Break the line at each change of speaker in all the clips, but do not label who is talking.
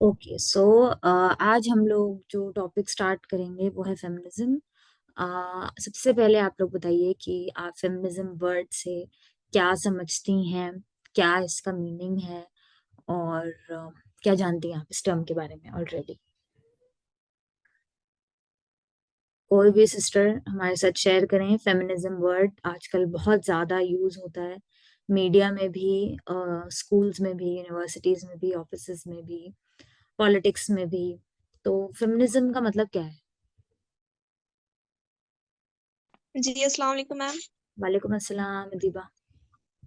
Okay so आज हम लोग जो टॉपिक स्टार्ट करेंगे वो है फेमिनिज्म। सबसे पहले आप लोग बताइए कि आप फेमिनिज्म वर्ड से क्या समझती हैं, क्या इसका मीनिंग है और क्या जानती हैं आप इस टर्म के बारे में ऑलरेडी। कोई भी सिस्टर हमारे साथ शेयर करें। फेमिनिज्म वर्ड आजकल बहुत ज़्यादा यूज़ होता है, मीडिया में भी, स्कूल्स में भी, यूनिवर्सिटीज़ में भी, ऑफिसेज में भी, पॉलिटिक्स में भी। तो फेमिनिज्म का मतलब क्या है?
जी अस्सलाम वालेकुम मैम।
वालेकुम अस्सलाम दीबा।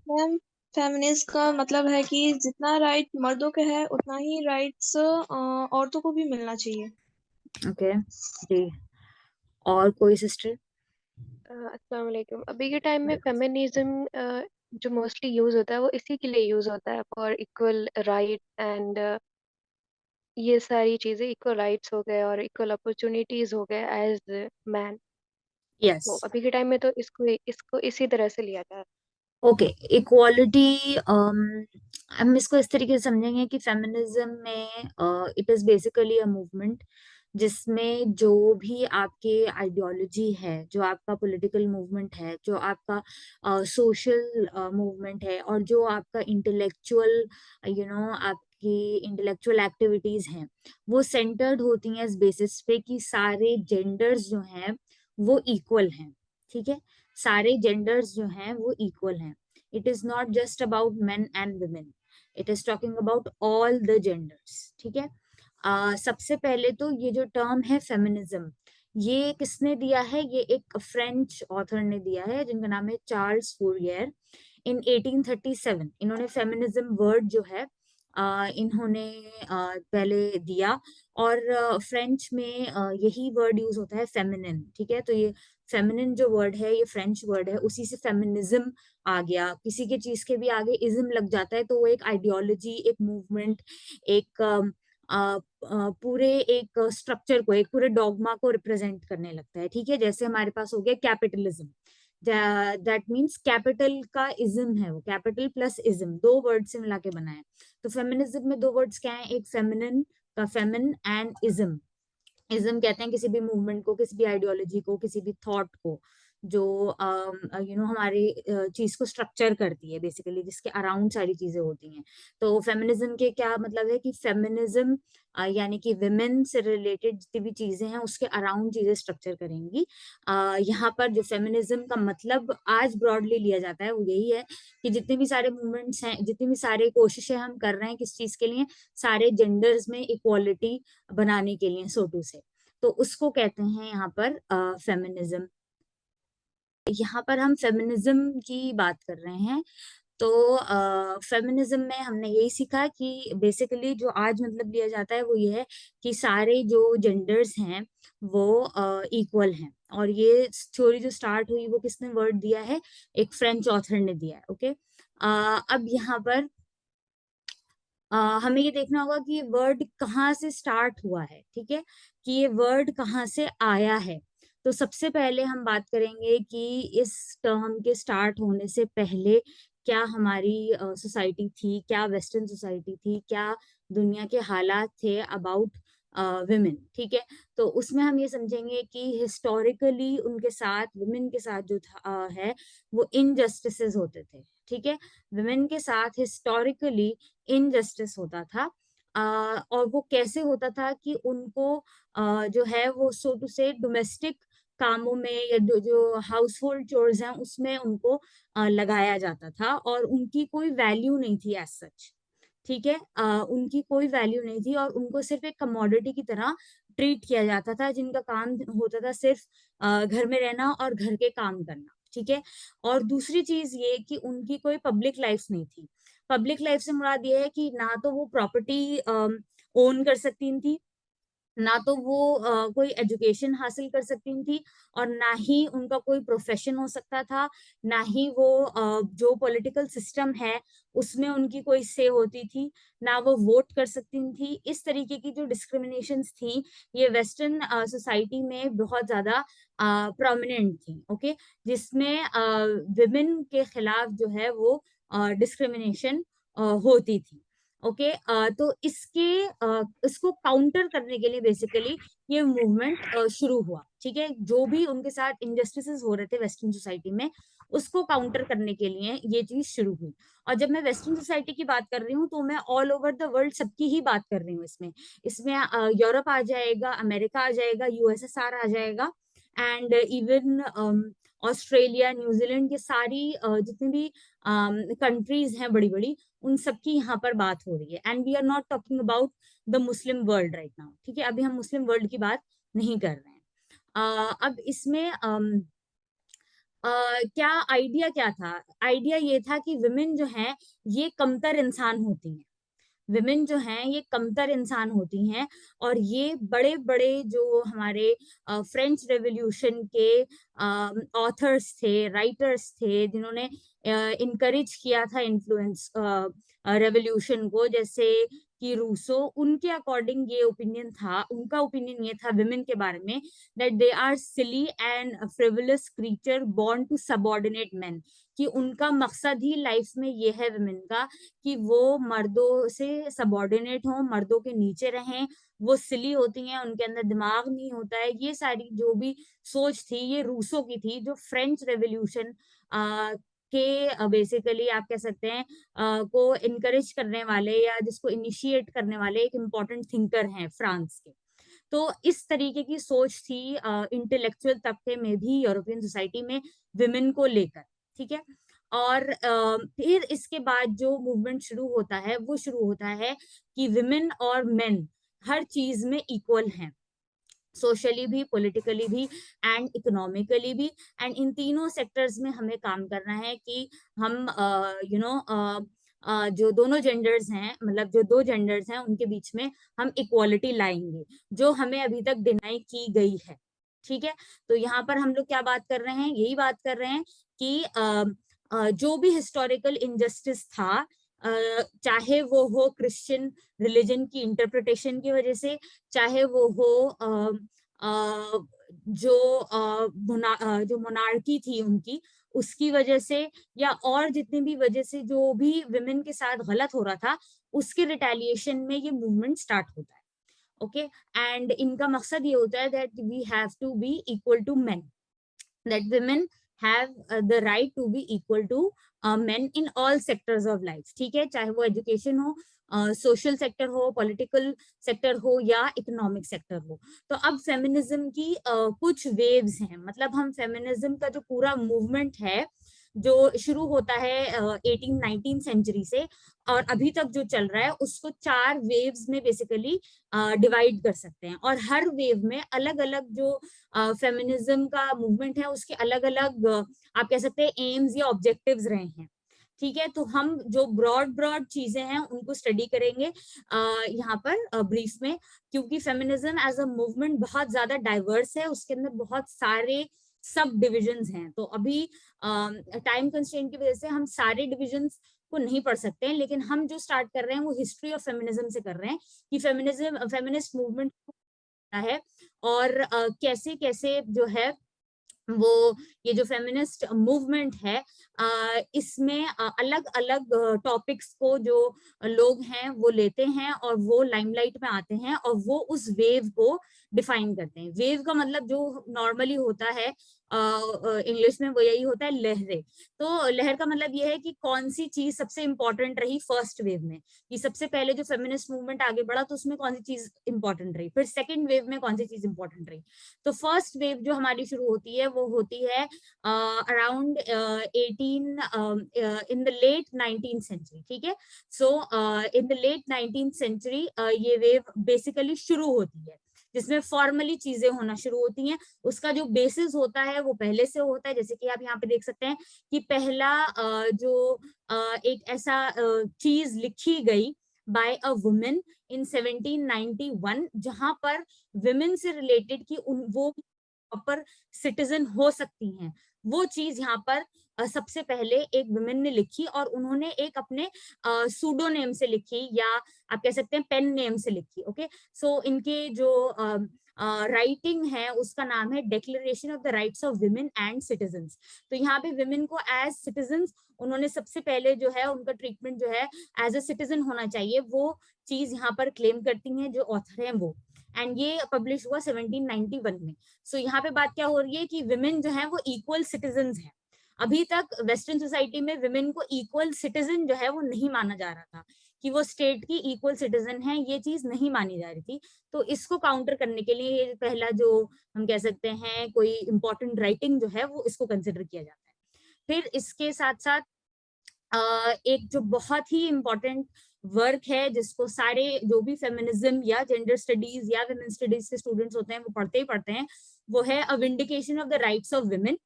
मैम, फेमिनिस्ट का मतलब है कि जितना राइट मर्दों के है उतना ही राइट्स औरतों को भी मिलना चाहिए।
ओके जी। और कोई सिस्टर?
अस्सलाम वालेकुम। अभी के टाइम में फेमिनिज्म जो मोस्टली यूज होता है वो इसी के लिए यूज होता है, फॉर इक्वल राइट एंड ये सारी चीजें, इक्वल राइट्स हो गए और इक्वल अपॉर्चुनिटीज हो गए एज मैन।
यस।
तो अभी के टाइम में तो इसको इसको इसी तरह से लिया जाता है।
Okay, equality. हम इसको इस तरीके से समझेंगे कि फेमिनिज्म में it is basically a movement जिसमें जो भी आपके आइडियोलॉजी है, जो आपका पॉलिटिकल मूवमेंट है, जो आपका सोशल मूवमेंट है और जो आपका इंटेलेक्चुअल आपकी इंटेलेक्चुअल एक्टिविटीज हैं, वो सेंटर्ड होती हैं इस बेसिस पे कि सारे जेंडर्स जो हैं वो इक्वल हैं। ठीक है, सारे जेंडर्स जो हैं वो इक्वल हैं। It is not just about main and women, it is talking about all the genders. ठीक है। सबसे पहले तो ये जो टर्म है फेमिनिज्म, ये किसने दिया है? ये एक फ्रेंच ऑथर ने दिया है जिनका नाम है चार्ल्स फूरियर। इन 1837 इन्होंने फेमिनिज्म वर्ड जो है इन्होंने पहले दिया। और फ्रेंच में यही वर्ड यूज होता है, फेमिनिन। ठीक है, तो ये फेमिनिन जो वर्ड है ये फ्रेंच वर्ड है, उसी से फेमिनिज्म आ गया। किसी के चीज के भी आगे इज्म लग जाता है तो वो एक आइडियोलॉजी, एक मूवमेंट, एक पूरे एक स्ट्रक्चर को, एक पूरे डॉगमा को रिप्रेजेंट करने लगता है। ठीक है, जैसे हमारे पास हो गया कैपिटलिज्म। दैट मीन्स कैपिटल का इज्म है, वो कैपिटल प्लस इज्म दो वर्ड से मिला के बना है। तो फेमिनिज्म में दो वर्ड्स क्या है? एक फेमिनिन का फेमिन एंड इज्म। इज्म कहते हैं किसी भी मूवमेंट को, किसी भी आइडियोलॉजी को, किसी भी थॉट को जो हमारी चीज को स्ट्रक्चर करती है, बेसिकली जिसके अराउंड सारी चीजें होती हैं। तो फेमिनिज्म के क्या मतलब है कि फेमिनिज्म यानी कि विमेन से रिलेटेड जितनी भी चीजें हैं उसके अराउंड चीजें स्ट्रक्चर करेंगी। यहाँ पर जो फेमिनिज्म का मतलब आज ब्रॉडली लिया जाता है वो यही है कि जितने भी सारे मूवमेंट्स हैं, जितनी भी सारे कोशिशें हम कर रहे हैं किस चीज के लिए, सारे जेंडर्स में इक्वालिटी बनाने के लिए, सोटू से, तो उसको कहते हैं यहाँ पर फेमिनिज्म। यहाँ पर हम फेमिनिज्म की बात कर रहे हैं। तो फेमिनिज्म में हमने यही सीखा कि बेसिकली जो आज मतलब लिया जाता है वो ये है कि सारे जो जेंडर्स हैं वो इक्वल हैं। और ये थ्योरी जो स्टार्ट हुई वो किसने वर्ड दिया है? एक फ्रेंच ऑथर ने दिया है। ओके, अब यहाँ पर हमें ये देखना होगा कि ये वर्ड कहाँ से स्टार्ट हुआ है। ठीक है, कि ये वर्ड कहाँ से आया है। तो सबसे पहले हम बात करेंगे कि इस टर्म के स्टार्ट होने से पहले क्या हमारी सोसाइटी थी, क्या वेस्टर्न सोसाइटी थी, क्या दुनिया के हालात थे अबाउट विमेन। ठीक है, तो उसमें हम ये समझेंगे कि हिस्टोरिकली उनके साथ, विमेन के साथ जो था है वो इनजस्टिसेस होते थे। ठीक है, विमेन के साथ हिस्टोरिकली इनजस्टिस होता था। और वो कैसे होता था कि उनको जो है वो सो टू से डोमेस्टिक कामों में या जो जो हाउस होल्ड चोर्स हैं उसमें उनको लगाया जाता था और उनकी कोई वैल्यू नहीं थी एज सच। ठीक है, उनकी कोई वैल्यू नहीं थी और उनको सिर्फ एक कमोडिटी की तरह ट्रीट किया जाता था, जिनका काम होता था सिर्फ घर में रहना और घर के काम करना। ठीक है, और दूसरी चीज ये कि उनकी कोई पब्लिक लाइफ नहीं थी। पब्लिक लाइफ से मुराद ये है कि ना तो वो प्रॉपर्टी ओन कर सकती थी, ना तो वो कोई एजुकेशन हासिल कर सकती थी, और ना ही उनका कोई प्रोफेशन हो सकता था, ना ही वो जो पॉलिटिकल सिस्टम है उसमें उनकी कोई से होती थी, ना वो वोट कर सकती थी। इस तरीके की जो डिस्क्रिमिनेशंस थी ये वेस्टर्न सोसाइटी में बहुत ज्यादा प्रोमिनेंट थी। ओके, जिसमें विमेन के खिलाफ जो है वो डिस्क्रिमिनेशन होती थी। ओके तो इसको काउंटर करने के लिए बेसिकली ये मूवमेंट शुरू हुआ, ठीक है। जो भी उनके साथ इनजस्टिसेस हो रहे थे वेस्टर्न सोसाइटी में, उसको काउंटर करने के लिए ये चीज शुरू हुई। और जब मैं वेस्टर्न सोसाइटी की बात कर रही हूँ तो मैं ऑल ओवर द वर्ल्ड सबकी ही बात कर रही हूँ इसमें। इसमें यूरोप आ जाएगा, अमेरिका आ जाएगा, यूएसएसआर आ जाएगा, एंड इवन ऑस्ट्रेलिया, न्यूजीलैंड, ये सारी जितनी भी कंट्रीज हैं बड़ी बड़ी, उन सबकी यहाँ पर बात हो रही है। And we are not talking about the Muslim world right now, ठीक है। अभी हम मुस्लिम वर्ल्ड की बात नहीं कर रहे हैं। अब इसमें क्या आइडिया क्या था? आइडिया ये था कि विमेन जो हैं ये कमतर इंसान होती हैं। विमेन जो हैं ये कमतर इंसान होती हैं, और ये बड़े बड़े जो हमारे फ्रेंच रेवोल्यूशन के ऑथर्स थे, राइटर्स थे, जिन्होंने इनकरेज किया था इन्फ्लुएंस रेवोल्यूशन को, जैसे कि रूसो, उनके अकॉर्डिंग ये ओपिनियन था, उनका ओपिनियन ये था विमेन के बारे में, that they are silly and frivolous creature born to subordinate men. कि उनका मकसद ही लाइफ में ये है विमेन का कि वो मर्दों से सबऑर्डिनेट हो, मर्दों के नीचे रहें। वो सिली होती हैं, उनके अंदर दिमाग नहीं होता है। ये सारी जो भी सोच थी ये रूसो की थी, जो फ्रेंच रेवोल्यूशन के बेसिकली आप कह सकते हैं को इनकरेज करने वाले या जिसको इनिशिएट करने वाले एक इम्पॉर्टेंट थिंकर हैं फ्रांस के। तो इस तरीके की सोच थी इंटेलेक्चुअल तबके में भी, यूरोपियन सोसाइटी में, विमेन को लेकर, ठीक है। और फिर इसके बाद जो मूवमेंट शुरू होता है वो शुरू होता है कि विमेन और मेन हर चीज में इक्वल हैं, सोशली भी, पॉलिटिकली भी, एंड इकोनॉमिकली भी। एंड इन तीनों सेक्टर्स में हमें काम करना है कि हम जो दोनों जेंडर्स हैं, मतलब जो दो जेंडर्स हैं उनके बीच में हम इक्वालिटी लाएंगे, जो हमें अभी तक डिनाई की गई है, ठीक है। तो यहाँ पर हम लोग क्या बात कर रहे हैं? यही बात कर रहे हैं कि जो भी हिस्टोरिकल इनजस्टिस था, चाहे वो हो क्रिश्चियन रिलीजन की इंटरप्रिटेशन की वजह से, चाहे वो हो जो मोनार्की थी उनकी, उसकी वजह से, या और जितनी भी वजह से जो भी विमेन के साथ गलत हो रहा था, उसके रिटेलिएशन में ये मूवमेंट स्टार्ट होता है। ओके एंड इनका मकसद ये होता है that we have to be equal to men, that women have the right to be equal to men in all sectors of life, ठीक है। चाहे वो एजुकेशन हो, सोशल सेक्टर हो, पॉलिटिकल सेक्टर हो, या इकोनॉमिक सेक्टर हो। तो अब फेमिनिज्म की कुछ वेव्स हैं, मतलब हम फेमिनिज्म का जो पूरा मूवमेंट है जो शुरू होता है 18-19 सेंचुरी से और अभी तक जो चल रहा है, उसको 4 वेव्स में बेसिकली डिवाइड कर सकते हैं। और हर वेव में अलग अलग जो फेमिनिज्म का मूवमेंट है उसके अलग अलग आप कह सकते हैं एम्स या ऑब्जेक्टिव्स रहे हैं, ठीक है। तो हम जो ब्रॉड ब्रॉड चीजें हैं उनको स्टडी करेंगे यहाँ पर ब्रीफ में, क्योंकि फेमिनिज्म एज अ मूवमेंट बहुत ज्यादा डाइवर्स है, उसके अंदर बहुत सारे सब डिविजन्स हैं। तो अभी टाइम कंस्ट्रेंट की वजह से हम सारे डिविजन्स को नहीं पढ़ सकते हैं, लेकिन हम जो स्टार्ट कर रहे हैं वो हिस्ट्री ऑफ फेमिनिज्म से कर रहे हैं कि फेमिनिज्म, फेमिनिस्ट मूवमेंट है, और कैसे कैसे जो है वो ये जो फेमिनिस्ट मूवमेंट है इसमें अलग अलग टॉपिक्स को जो लोग हैं वो लेते हैं और वो लाइमलाइट में आते हैं और वो उस वेव को डिफाइन करते हैं। वेव का मतलब जो नॉर्मली होता है इंग्लिश में वो यही होता है, लहरें। तो लहर का मतलब ये है कि कौन सी चीज सबसे इंपॉर्टेंट रही फर्स्ट वेव में, कि सबसे पहले जो फेमिनिस्ट मूवमेंट आगे बढ़ा तो उसमें कौन सी चीज इंपॉर्टेंट रही, फिर सेकंड वेव में कौन सी चीज इंपॉर्टेंट रही। तो फर्स्ट वेव जो हमारी शुरू होती है वो होती है around 18 in the late 19th century, ठीक है। So in the late 19th century ये वेव बेसिकली शुरू होती है, जिसमें फॉर्मली चीजें होना शुरू होती हैं। उसका जो बेसिस होता है वो पहले से होता है, जैसे कि आप यहाँ पे देख सकते हैं कि पहला जो एक ऐसा चीज लिखी गई बाय अ वुमेन इन 1791, जहां पर विमेन से रिलेटेड कि वो प्रॉपर सिटीजन हो सकती हैं, वो चीज यहाँ पर सबसे पहले एक वुमेन ने लिखी, और उन्होंने एक अपने सूडोनेम से लिखी, या आप कह सकते हैं पेन नेम से लिखी। ओके सो इनके जो राइटिंग है उसका नाम है declaration of the rights of women and citizens. तो यहाँ पे विमेन को एज सिटीजन्स उन्होंने सबसे पहले जो है उनका ट्रीटमेंट जो है एज ए सिटीजन होना चाहिए, वो चीज यहाँ पर क्लेम करती हैं जो ऑथर हैं वो। एंड ये पब्लिश हुआ 1791 में। सो यहाँ पे बात क्या हो रही है कि विमेन जो है वो इक्वल सिटीजन्स है। अभी तक वेस्टर्न सोसाइटी में विमेन को इक्वल सिटीजन जो है वो नहीं माना जा रहा था, कि वो स्टेट की इक्वल सिटीजन है, ये चीज नहीं मानी जा रही थी। तो इसको काउंटर करने के लिए ये पहला जो हम कह सकते हैं कोई इंपॉर्टेंट राइटिंग जो है वो इसको कंसिडर किया जाता है। फिर इसके साथ साथ एक जो बहुत ही इम्पोर्टेंट वर्क है जिसको सारे जो भी फेमिनिज्म या जेंडर स्टडीज या वुमेन स्टडीज के स्टूडेंट्स होते हैं वो पढ़ते ही पढ़ते हैं, वो है a vindication of the rights of women.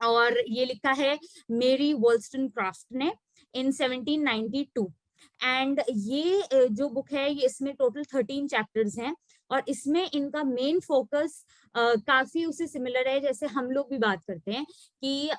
और ये लिखा है मेरी वॉल्स्टनक्राफ्ट ने इन 1792। एंड ये जो बुक है ये इसमें टोटल 13 चैप्टर्स हैं, और इसमें इनका मेन फोकस काफी उससे सिमिलर है जैसे हम लोग भी बात करते हैं कि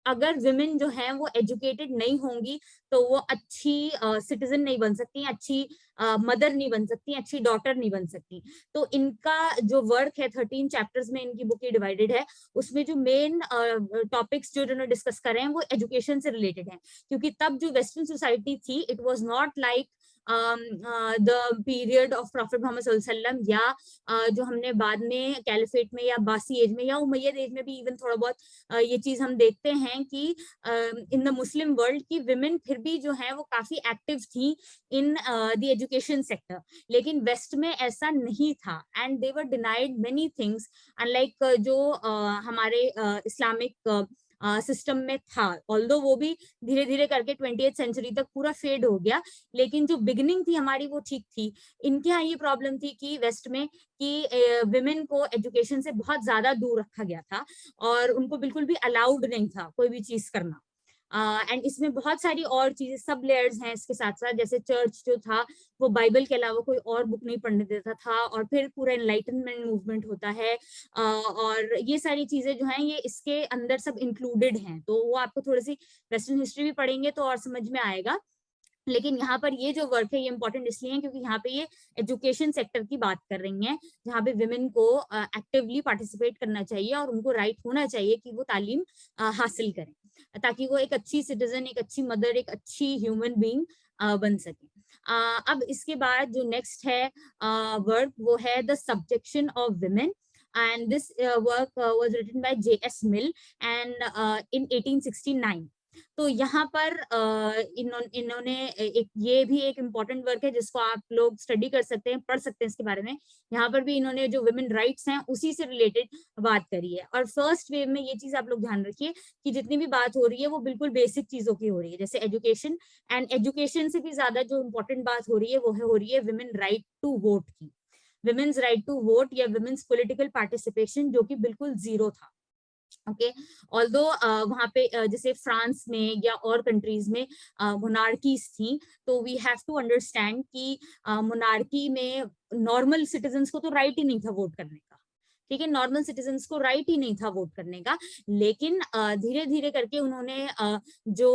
अगर विमेन जो है वो एजुकेटेड नहीं होंगी तो वो अच्छी सिटीजन नहीं बन सकती, अच्छी मदर नहीं बन सकती, अच्छी डॉटर नहीं बन सकती। तो इनका जो वर्क है 13 चैप्टर्स में इनकी बुक डिवाइडेड है, उसमें जो मेन टॉपिक्स जो इन्होंने डिस्कस करे हैं वो एजुकेशन से रिलेटेड है। क्योंकि तब जो वेस्टर्न सोसाइटी थी it was not like the period of prophet Muhammad सल्लल्लाहु अलैहि वसल्लम, या जो हमने बाद में कैलिफेट में या बासी एज में या उमैयद एज में भी इवन थोड़ा बहुत ये चीज हम देखते हैं कि इन द मुस्लिम वर्ल्ड की विमेन फिर भी जो है वो काफी एक्टिव थी इन द एजुकेशन सेक्टर। लेकिन वेस्ट में ऐसा नहीं था and they were denied many things, unlike जो हमारे इस्लामिक सिस्टम में था। ऑल्दो वो भी धीरे धीरे करके 20th सेंचुरी तक पूरा फेड हो गया, लेकिन जो बिगिनिंग थी हमारी वो ठीक थी। इनके यहाँ ये प्रॉब्लम थी कि वेस्ट में कि विमेन को एजुकेशन से बहुत ज्यादा दूर रखा गया था और उनको बिल्कुल भी अलाउड नहीं था कोई भी चीज करना। एंड इसमें बहुत सारी और चीजें सब लेयर्स हैं इसके साथ साथ, जैसे चर्च जो था वो बाइबल के अलावा कोई और बुक नहीं पढ़ने देता था, और फिर पूरा एनलाइटनमेंट मूवमेंट होता है, और ये सारी चीजें जो हैं ये इसके अंदर सब इंक्लूडेड हैं। तो वो आपको थोड़ी सी वेस्टर्न हिस्ट्री भी पढ़ेंगे तो और समझ में आएगा। लेकिन यहाँ पर ये जो वर्क है ये इंपॉर्टेंट इसलिए है क्योंकि यहाँ पे ये एजुकेशन सेक्टर की बात कर रही हैं, जहाँ पे विमेन को एक्टिवली पार्टिसिपेट करना चाहिए और उनको राइट होना चाहिए कि वो तालीम हासिल करें, ताकि वो एक अच्छी सिटीजन, एक अच्छी मदर, एक अच्छी ह्यूमन बीइंग बन सके। अब इसके बाद जो नेक्स्ट है वर्क वो है the subjection of women, and this work was written by J.S. Mill and in 1869। तो यहाँ पर इन्होंने एक ये भी एक इम्पॉर्टेंट वर्क है जिसको आप लोग स्टडी कर सकते हैं, पढ़ सकते हैं इसके बारे में। यहाँ पर भी इन्होंने जो वुमेन राइट्स हैं उसी से रिलेटेड बात करी है। और फर्स्ट वेव में ये चीज आप लोग ध्यान रखिए कि जितनी भी बात हो रही है वो बिल्कुल बेसिक चीजों की हो रही है, जैसे एजुकेशन, एंड एजुकेशन से भी ज्यादा जो इम्पोर्टेंट बात हो रही है वो हो रही है विमेन राइट टू वोट की, विमेन्स राइट टू वोट या विमेन्स पॉलिटिकल पार्टिसिपेशन, जो कि बिल्कुल जीरो था। ओके, ऑल्दो वहां पे जैसे फ्रांस में या और कंट्रीज में मोनार्कीज थी, तो वी हैव टू अंडरस्टैंड कि मोनार्की में नॉर्मल सिटीजन्स को तो राइट ही नहीं था वोट करने का। ठीक है, नॉर्मल सिटीजन्स को राइट ही नहीं था वोट करने का। लेकिन धीरे धीरे करके उन्होंने जो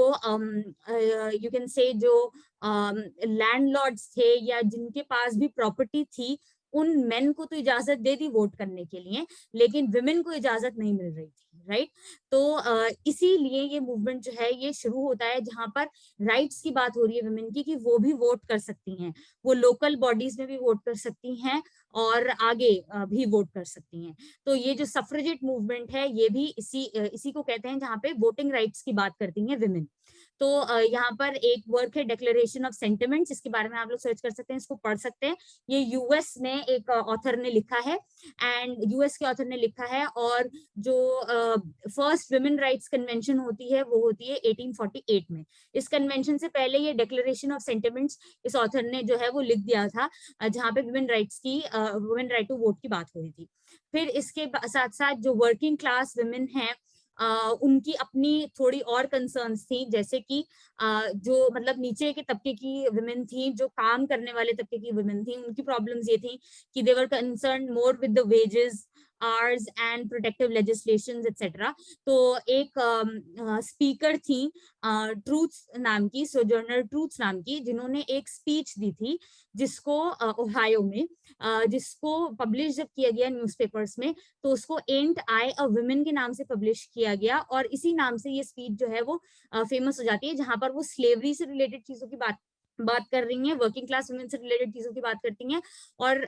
यू कैन से जो लैंडलॉर्ड्स थे या जिनके पास भी प्रॉपर्टी थी उन मेन को तो इजाजत दे दी वोट करने के लिए, लेकिन विमेन को इजाजत नहीं मिल रही थी, राइट। तो इसीलिए ये मूवमेंट जो है ये शुरू होता है जहां पर राइट्स की बात हो रही है विमेन की, कि वो भी वोट कर सकती हैं, वो लोकल बॉडीज में भी वोट कर सकती हैं और आगे भी वोट कर सकती हैं। तो ये जो सफ्रेजेट मूवमेंट है ये भी इसी को कहते हैं जहाँ पे वोटिंग राइट्स की बात करती हैं विमेन। तो यहाँ पर एक वर्क है डिक्लेरेशन ऑफ सेंटिमेंट्स, इसके बारे में आप लोग सर्च कर सकते हैं, इसको पढ़ सकते हैं। ये यूएस में एक ऑथर ने लिखा है, एंड यूएस के ऑथर ने लिखा है। और जो फर्स्ट वुमेन राइट्स कन्वेंशन होती है वो होती है 1848 में। इस कन्वेंशन से पहले ये डिक्लेरेशन ऑफ सेंटिमेंट्स इस ऑथर ने जो है वो लिख दिया था, जहाँ पे वुमेन राइट्स की वुमेन राइट टू वोट की बात हो रही थी। फिर इसके साथ साथ जो वर्किंग क्लास वुमेन है उनकी अपनी थोड़ी और कंसर्न्स थी, जैसे कि जो मतलब नीचे के तबके की वुमेन थी, जो काम करने वाले तबके की वुमेन थी, उनकी प्रॉब्लम्स ये थी कि they were concerned more with the wages, hours and protective legislations etcetera. तो एक स्पीकर थी ट्रूथ्स नाम की, सोजर्नर ट्रूथ्स नाम की, जिन्होंने एक स्पीच दी थी जिसको ओहायो में जिसको पब्लिश जब किया गया न्यूज़पेपर्स में, तो उसको एंट आई अ वुमेन के नाम से पब्लिश किया गया, और इसी नाम से ये स्पीच जो है वो फेमस हो जाती है, जहां पर वो स्लेवरी से रिलेटेड चीजों की बात कर रही हैं, वर्किंग क्लास वुमेन से रिलेटेड चीजों की बात करती हैं। और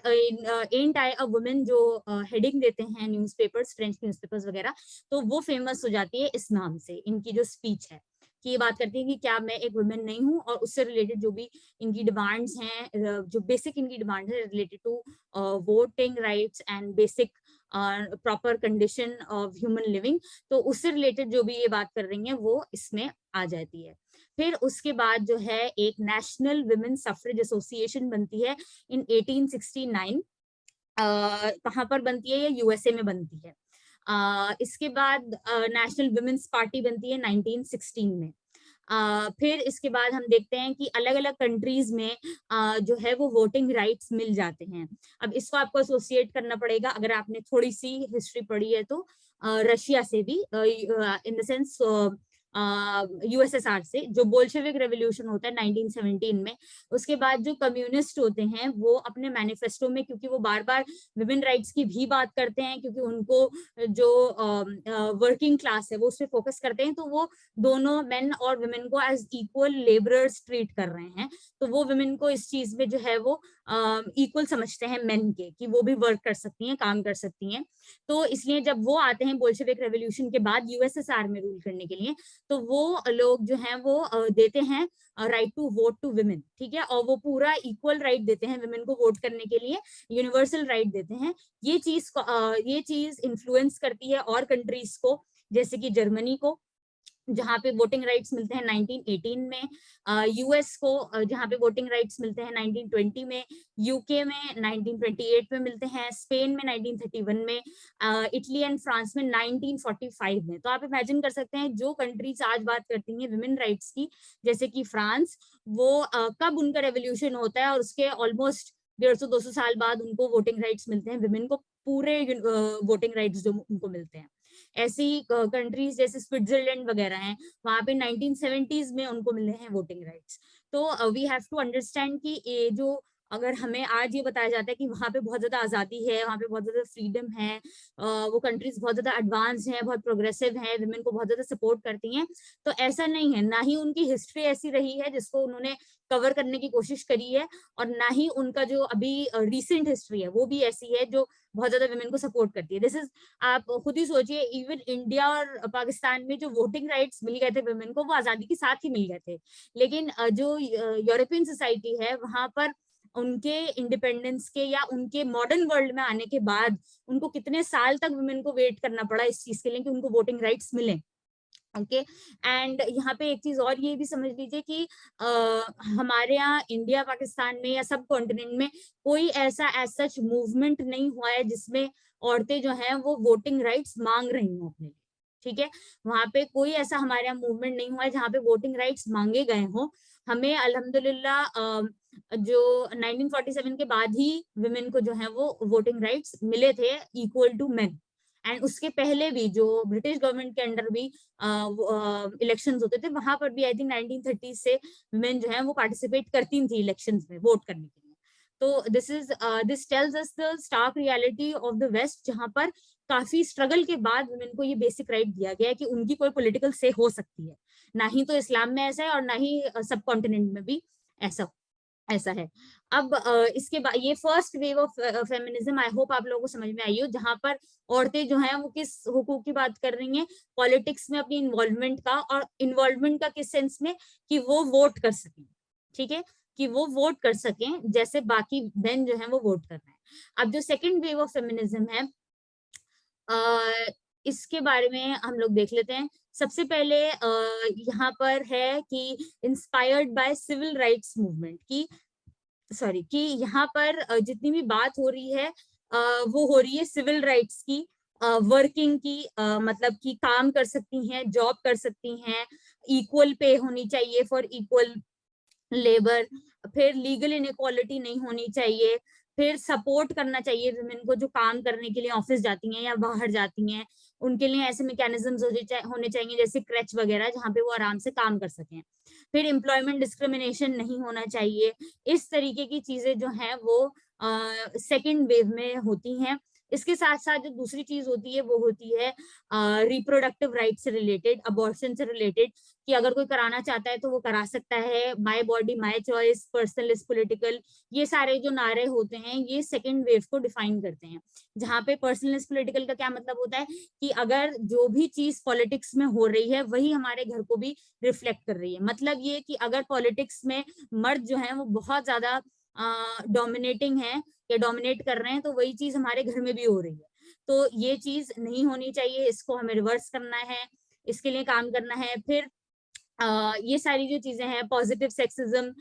एंट आई अ वुमेन जो हेडिंग देते हैं न्यूज़पेपर्स, फ्रेंच न्यूज़पेपर्स वगैरह, तो वो फेमस हो जाती है इस नाम से। इनकी जो स्पीच है कि ये बात करती है कि क्या मैं एक वुमेन नहीं हूँ, और उससे रिलेटेड जो भी इनकी डिमांड्स हैं, जो बेसिक इनकी डिमांड है related to voting rights and basic proper condition of human living, तो उससे रिलेटेड जो भी ये बात कर रही हैं वो इसमें आ जाती है। फिर उसके बाद जो है एक नेशनल वुमेन सफरेज एसोसिएशन बनती है इन 1869। कहाँ पर बनती है? ये यूएसए में बनती है। इसके बाद नेशनल वुमेन्स पार्टी बनती है 1916 में। फिर इसके बाद हम देखते हैं कि अलग अलग कंट्रीज में जो है वो वोटिंग राइट्स मिल जाते हैं। अब इसको आपको एसोसिएट करना पड़ेगा, अगर आपने थोड़ी सी हिस्ट्री पढ़ी है तो रशिया से भी, इन द सेंस यूएसएसआर से, जो बोल्शेविक रेवोल्यूशन होता है 1917 में, उसके बाद जो कम्युनिस्ट होते हैं वो अपने मैनिफेस्टो में, क्योंकि वो बार बार विमेन राइट्स की भी बात करते हैं, क्योंकि उनको जो वर्किंग क्लास है वो उस पर फोकस करते हैं, तो वो दोनों मेन और वुमेन को एज इक्वल लेबरर्स ट्रीट कर रहे हैं। तो वो वुमेन को इस चीज में जो है वो इक्वल समझते हैं मेन के, कि वो भी वर्क कर सकती हैं, काम कर सकती हैं। तो इसलिए जब वो आते हैं बोल्शेविक रेवोल्यूशन के बाद यूएसएसआर में रूल करने के लिए, तो वो लोग जो हैं वो देते हैं right to vote to women, ठीक है, और वो पूरा इक्वल राइट देते हैं वुमेन को वोट करने के लिए, यूनिवर्सल राइट देते हैं। ये चीज इन्फ्लुएंस करती है और कंट्रीज को, जैसे कि जर्मनी को, जहाँ पे वोटिंग राइट्स मिलते हैं 1918 में, यूएस को जहाँ पे वोटिंग राइट्स मिलते हैं 1920 में, यूके में 1928 में मिलते हैं, स्पेन में 1931 में, इटली एंड फ्रांस में 1945 में। तो आप इमेजिन कर सकते हैं जो कंट्रीज आज बात करती हैं वुमेन राइट्स की, जैसे कि फ्रांस, वो कब उनका रेवोल्यूशन होता है और उसके ऑलमोस्ट 150-200 साल बाद उनको वोटिंग राइट्स मिलते हैं, वुमेन को पूरे वोटिंग राइट्स जो उनको मिलते हैं। ऐसी कंट्रीज जैसे स्विट्जरलैंड वगैरह हैं, वहां पे 1970s में उनको मिले हैं वोटिंग राइट्स। तो वी हैव टू अंडरस्टैंड कि ये जो, अगर हमें आज ये बताया जाता है कि वहाँ पे बहुत ज्यादा आजादी है, वहाँ पे बहुत ज्यादा फ्रीडम है, वो कंट्रीज बहुत ज्यादा एडवांस हैं, बहुत प्रोग्रेसिव हैं, वुमेन को बहुत ज्यादा सपोर्ट करती हैं, तो ऐसा नहीं है। ना ही उनकी हिस्ट्री ऐसी रही है जिसको उन्होंने कवर करने की कोशिश करी है, और ना ही उनका जो अभी रिसेंट हिस्ट्री है वो भी ऐसी है जो बहुत ज्यादा वुमेन को सपोर्ट करती है। दिस इज, आप खुद ही सोचिए, इवन इंडिया और पाकिस्तान में जो वोटिंग राइट्स मिल गए थे वुमेन को, वो आजादी के साथ ही मिल गए थे, लेकिन जो यूरोपियन सोसाइटी है वहां पर उनके इंडिपेंडेंस के या उनके मॉडर्न वर्ल्ड में आने के बाद उनको कितने साल तक वुमेन को वेट करना पड़ा इस चीज के लिए कि उनको वोटिंग राइट्स मिले। ओके, एंड यहाँ पे एक चीज और ये भी समझ लीजिए कि हमारे यहाँ इंडिया पाकिस्तान में या सब कॉन्टिनेंट में कोई ऐसा एज सच मूवमेंट नहीं हुआ है जिसमें औरतें जो हैं वो वोटिंग राइट्स मांग रही हों अपने लिए, ठीक है। वहां पे कोई ऐसा हमारे यहाँ मूवमेंट नहीं हुआ है जहाँ पे वोटिंग राइट्स मांगे गए हों। हमें अल्हम्दुलिल्लाह जो 1947 के बाद ही वुमेन को जो है वो वोटिंग राइट्स मिले थे इक्वल टू मेन। एंड उसके पहले भी जो ब्रिटिश गवर्नमेंट के अंडर भी इलेक्शंस होते थे, वहां पर भी आई थिंक 1930 से वुमेन जो है वो पार्टिसिपेट करती थी इलेक्शंस में वोट करने के लिए। तो this tells us the stark reality of the west, जहां पर काफी स्ट्रगल के बाद वुमेन को ये बेसिक राइट दिया गया है कि उनकी कोई पॉलिटिकल से हो सकती है। ना ही तो इस्लाम में ऐसा है और ना ही सब कॉन्टिनेंट में भी ऐसा ऐसा है। अब इसके बाद ये first wave of feminism, I hope आप लोगों को समझ में आई हो, जहां पर औरतें जो हैं वो किस हुकूक की बात कर रही हैं, पॉलिटिक्स में अपनी इन्वॉल्वमेंट का, और इन्वॉल्वमेंट का किस सेंस में कि वो वोट कर सकें, ठीक है, कि वो वोट कर सकें जैसे बाकी बहन जो है वो वोट कर रहे हैं। अब जो सेकेंड वेव ऑफ फेमिनिज्म है, इसके बारे में हम लोग देख लेते हैं। सबसे पहले यहाँ पर है कि inspired by civil rights movement की, कि यहाँ पर जितनी भी बात हो रही है वो हो रही है सिविल राइट्स की, वर्किंग की, मतलब कि काम कर सकती हैं, जॉब कर सकती हैं, इक्वल पे होनी चाहिए फॉर इक्वल लेबर, फिर लीगल इनइक्वालिटी नहीं होनी चाहिए, फिर सपोर्ट करना चाहिए विमेन को जो काम करने के लिए ऑफिस जाती हैं या बाहर जाती हैं, उनके लिए ऐसे मैकेनिज्म्स होने चाहिए जैसे क्रच वगैरह, जहाँ पे वो आराम से काम कर सकें। फिर एम्प्लॉयमेंट डिस्क्रिमिनेशन नहीं होना चाहिए। इस तरीके की चीजें जो हैं वो सेकेंड वेव में होती हैं। इसके साथ साथ जो दूसरी चीज होती है वो होती है रिप्रोडक्टिव राइट से रिलेटेड, अबॉर्शन से रिलेटेड, कि अगर कोई कराना चाहता है तो वो करा सकता है। My body my choice, personal is political, ये सारे जो नारे होते हैं ये सेकेंड वेव को डिफाइन करते हैं। जहाँ पे पर्सनल इज पॉलिटिकल का क्या मतलब होता है कि अगर जो भी चीज पॉलिटिक्स में हो रही है वही हमारे घर को भी रिफ्लेक्ट कर रही है। मतलब ये कि अगर पॉलिटिक्स में मर्द जो है वो बहुत ज्यादा डोमिनेटिंग है या डोमिनेट कर रहे हैं, तो वही चीज हमारे घर में भी हो रही है। तो ये चीज नहीं होनी चाहिए, इसको हमें रिवर्स करना है, इसके लिए काम करना है। फिर ये सारी जो चीजें हैं, पॉजिटिव सेक्सिज्म,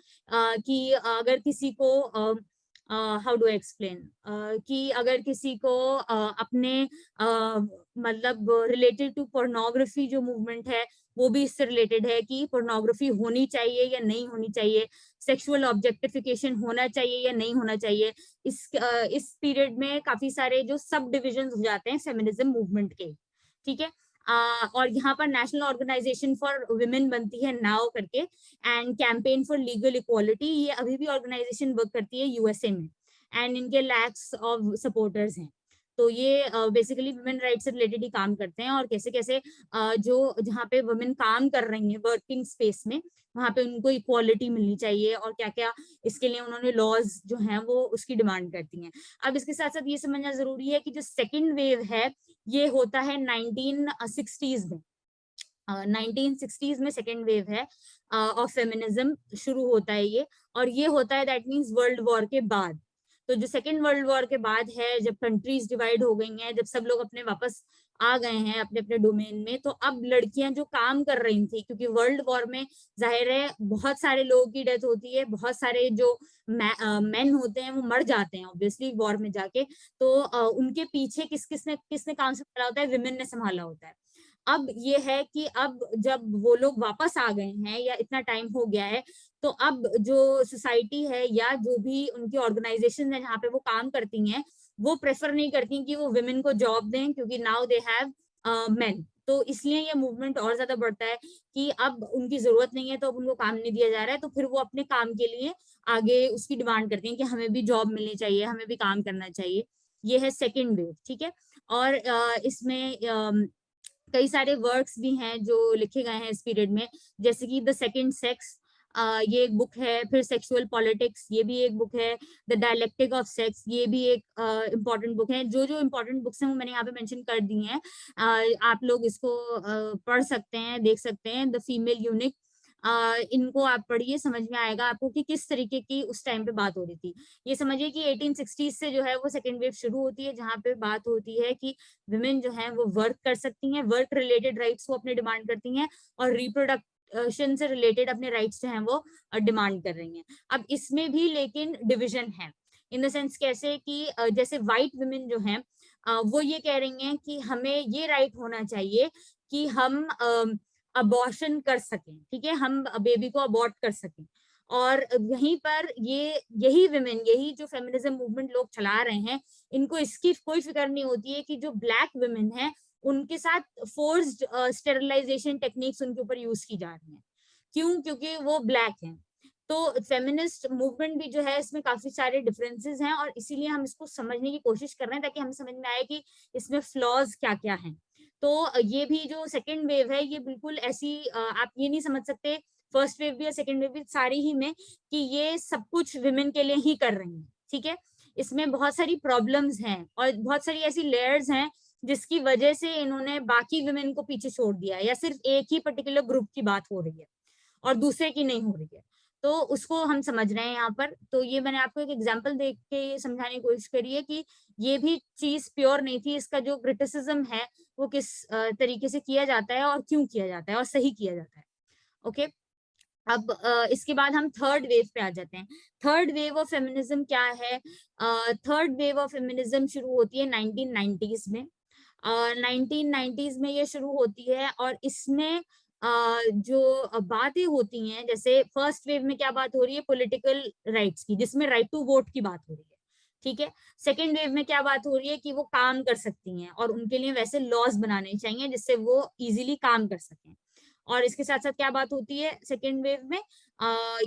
कि अगर किसी को हाउ डू एक्सप्लेन, कि अगर किसी को अपने मतलब रिलेटेड टू पोर्नोग्राफी जो मूवमेंट है वो भी इससे रिलेटेड है कि पोर्नोग्राफी होनी चाहिए या नहीं होनी चाहिए, सेक्सुअल ऑब्जेक्टिफिकेशन होना चाहिए या नहीं होना चाहिए। इस पीरियड में काफी सारे जो सब डिविजन हो जाते हैं फेमिनिज्म मूवमेंट के, ठीक है। और यहाँ पर नेशनल ऑर्गेनाइजेशन फॉर वुमेन बनती है नाउ करके, and campaign for legal equality, ये अभी भी ऑर्गेनाइजेशन वर्क करती है यूएसए में, एंड इनके लैक्स ऑफ सपोर्टर्स हैं। तो ये बेसिकली वुमेन राइट्स से रिलेटेड ही काम करते हैं, और कैसे कैसे जो जहाँ पे वुमेन काम कर रही हैं वर्किंग स्पेस में, वहाँ पे उनको इक्वालिटी मिलनी चाहिए, और क्या क्या इसके लिए उन्होंने लॉज जो हैं वो उसकी डिमांड करती हैं। अब इसके साथ साथ ये समझना जरूरी है कि जो सेकेंड वेव है ये होता है 1960s में। 1960s में सेकेंड वेव है ऑफ फेमिनिज्म शुरू होता है ये, और ये होता है दैट मीन्स वर्ल्ड वॉर के बाद। तो जो सेकेंड वर्ल्ड वॉर के बाद है, जब कंट्रीज डिवाइड हो गई हैं, जब सब लोग अपने वापस आ गए हैं अपने अपने डोमेन में, तो अब लड़कियां जो काम कर रही थी, क्योंकि वर्ल्ड वॉर में जाहिर है बहुत सारे लोगों की डेथ होती है, बहुत सारे जो मैन होते हैं वो मर जाते हैं ऑब्वियसली वॉर में जाके, तो उनके पीछे किसने काम संभाला होता है, विमेन ने संभाला होता है। अब ये है कि अब जब वो लोग वापस आ गए हैं या इतना टाइम हो गया है, तो अब जो सोसाइटी है या जो भी उनकी ऑर्गेनाइजेशन है जहाँ पे वो काम करती हैं, वो प्रेफर नहीं करती कि वो विमेन को जॉब दें, क्योंकि नाउ दे हैव मेन। तो इसलिए ये मूवमेंट और ज्यादा बढ़ता है कि अब उनकी जरूरत नहीं है तो अब उनको काम नहीं दिया जा रहा है, तो फिर वो अपने काम के लिए आगे उसकी डिमांड करती हैं कि हमें भी जॉब मिलनी चाहिए, हमें भी काम करना चाहिए। ये है सेकेंड वेव, ठीक है। और इसमें कई सारे वर्क्स भी हैं जो लिखे गए हैं इस पीरियड में, जैसे कि द सेकंड सेक्स, ये एक बुक है। फिर सेक्सुअल पॉलिटिक्स, ये भी एक बुक है। द डायलेक्टिक ऑफ सेक्स, ये भी एक इम्पॉर्टेंट बुक है। जो जो इम्पोर्टेंट बुक्स हैं वो मैंने यहाँ पे मेंशन कर दी हैं। आप लोग इसको पढ़ सकते हैं, देख सकते हैं। द फीमेल यूनिक, इनको आप पढ़िए, समझ में आएगा आपको कि किस तरीके की उस टाइम पे बात हो रही थी। ये समझिए कि 1860s से जो है वो सेकेंड वेव शुरू होती है, जहाँ पे बात होती है कि विमेन जो है वो वर्क कर सकती हैं, वर्क रिलेटेड राइट्स को अपने डिमांड करती हैं, और रिप्रोडक्शन से रिलेटेड अपने राइट्स जो हैं वो डिमांड कर रही हैं। अब इसमें भी लेकिन डिविजन है, इन द सेंस कैसे कि जैसे व्हाइट विमेन जो हैं वो ये कह रही हैं कि हमें ये राइट होना चाहिए कि हम अबॉर्शन कर सकें, ठीक है, हम बेबी को अबॉर्ट कर सकें। और यहीं पर यही विमेन, यही जो फेमिनिज्म मूवमेंट लोग चला रहे हैं, इनको इसकी कोई फिक्र नहीं होती है कि जो ब्लैक विमेन है उनके साथ फोर्स्ड स्टेरिलाइजेशन टेक्निक्स उनके ऊपर यूज की जा रही हैं। क्यों? क्योंकि वो ब्लैक हैं। तो फेमिनिस्ट मूवमेंट भी जो है इसमें काफी सारे डिफरेंसेस हैं, और इसीलिए हम इसको समझने की कोशिश कर रहे हैं ताकि हमें समझ में आए कि इसमें फ्लॉज क्या क्या हैं। तो ये भी जो सेकेंड वेव है ये बिल्कुल ऐसी आप ये नहीं समझ सकते फर्स्ट वेव भी या सेकेंड वेव भी सारी ही में कि ये सब कुछ विमेन के लिए ही कर रही हैं, ठीक है। इसमें बहुत सारी प्रॉब्लम्स हैं और बहुत सारी ऐसी लेयर्स हैं जिसकी वजह से इन्होंने बाकी विमेन को पीछे छोड़ दिया है, या सिर्फ एक ही पर्टिकुलर ग्रुप की बात हो रही है और दूसरे की नहीं हो रही है। तो उसको हम समझ रहे हैं यहाँ पर। तो ये मैंने आपको एक एग्जांपल देख के समझाने की कोशिश करी है कि ये भी चीज प्योर नहीं थी। इसका जो क्रिटिसिज्म है वो किस तरीके से किया जाता है और क्यों किया जाता है और सही किया जाता है। ओके, अब इसके बाद हम थर्ड वेव पे आ जाते हैं। थर्ड वेव ऑफ फेमिनिज्म क्या है? थर्ड वेव ऑफ फेमिनिज्म शुरू होती है 1990s में। 1990s में ये शुरू होती है, और इसमें जो बातें होती हैं, जैसे फर्स्ट वेव में क्या बात हो रही है, पॉलिटिकल राइट्स की, जिसमें राइट टू वोट की बात हो रही है। ठीक है। सेकेंड वेव में क्या बात हो रही है कि वो काम कर सकती हैं और उनके लिए वैसे लॉज बनाने चाहिए जिससे वो इजीली काम कर सकें। और इसके साथ साथ क्या बात होती है सेकेंड वेव में,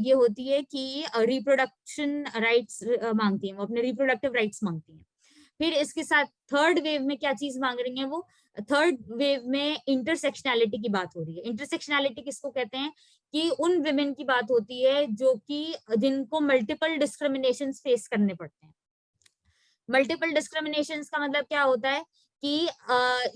ये होती है कि रिप्रोडक्शन राइट्स मांगती हैं, वो अपने रिप्रोडक्टिव राइट्स मांगती हैं। फिर इसके साथ थर्ड वेव में क्या चीज मांग रही है वो, थर्ड वेव में इंटरसेक्शनैलिटी की बात हो रही है। इंटरसेक्शनैलिटी किसको कहते हैं कि उन विमेन की बात होती है जो कि जिनको मल्टीपल डिस्क्रिमिनेशन फेस करने पड़ते हैं। मल्टीपल डिस्क्रिमिनेशन का मतलब क्या होता है कि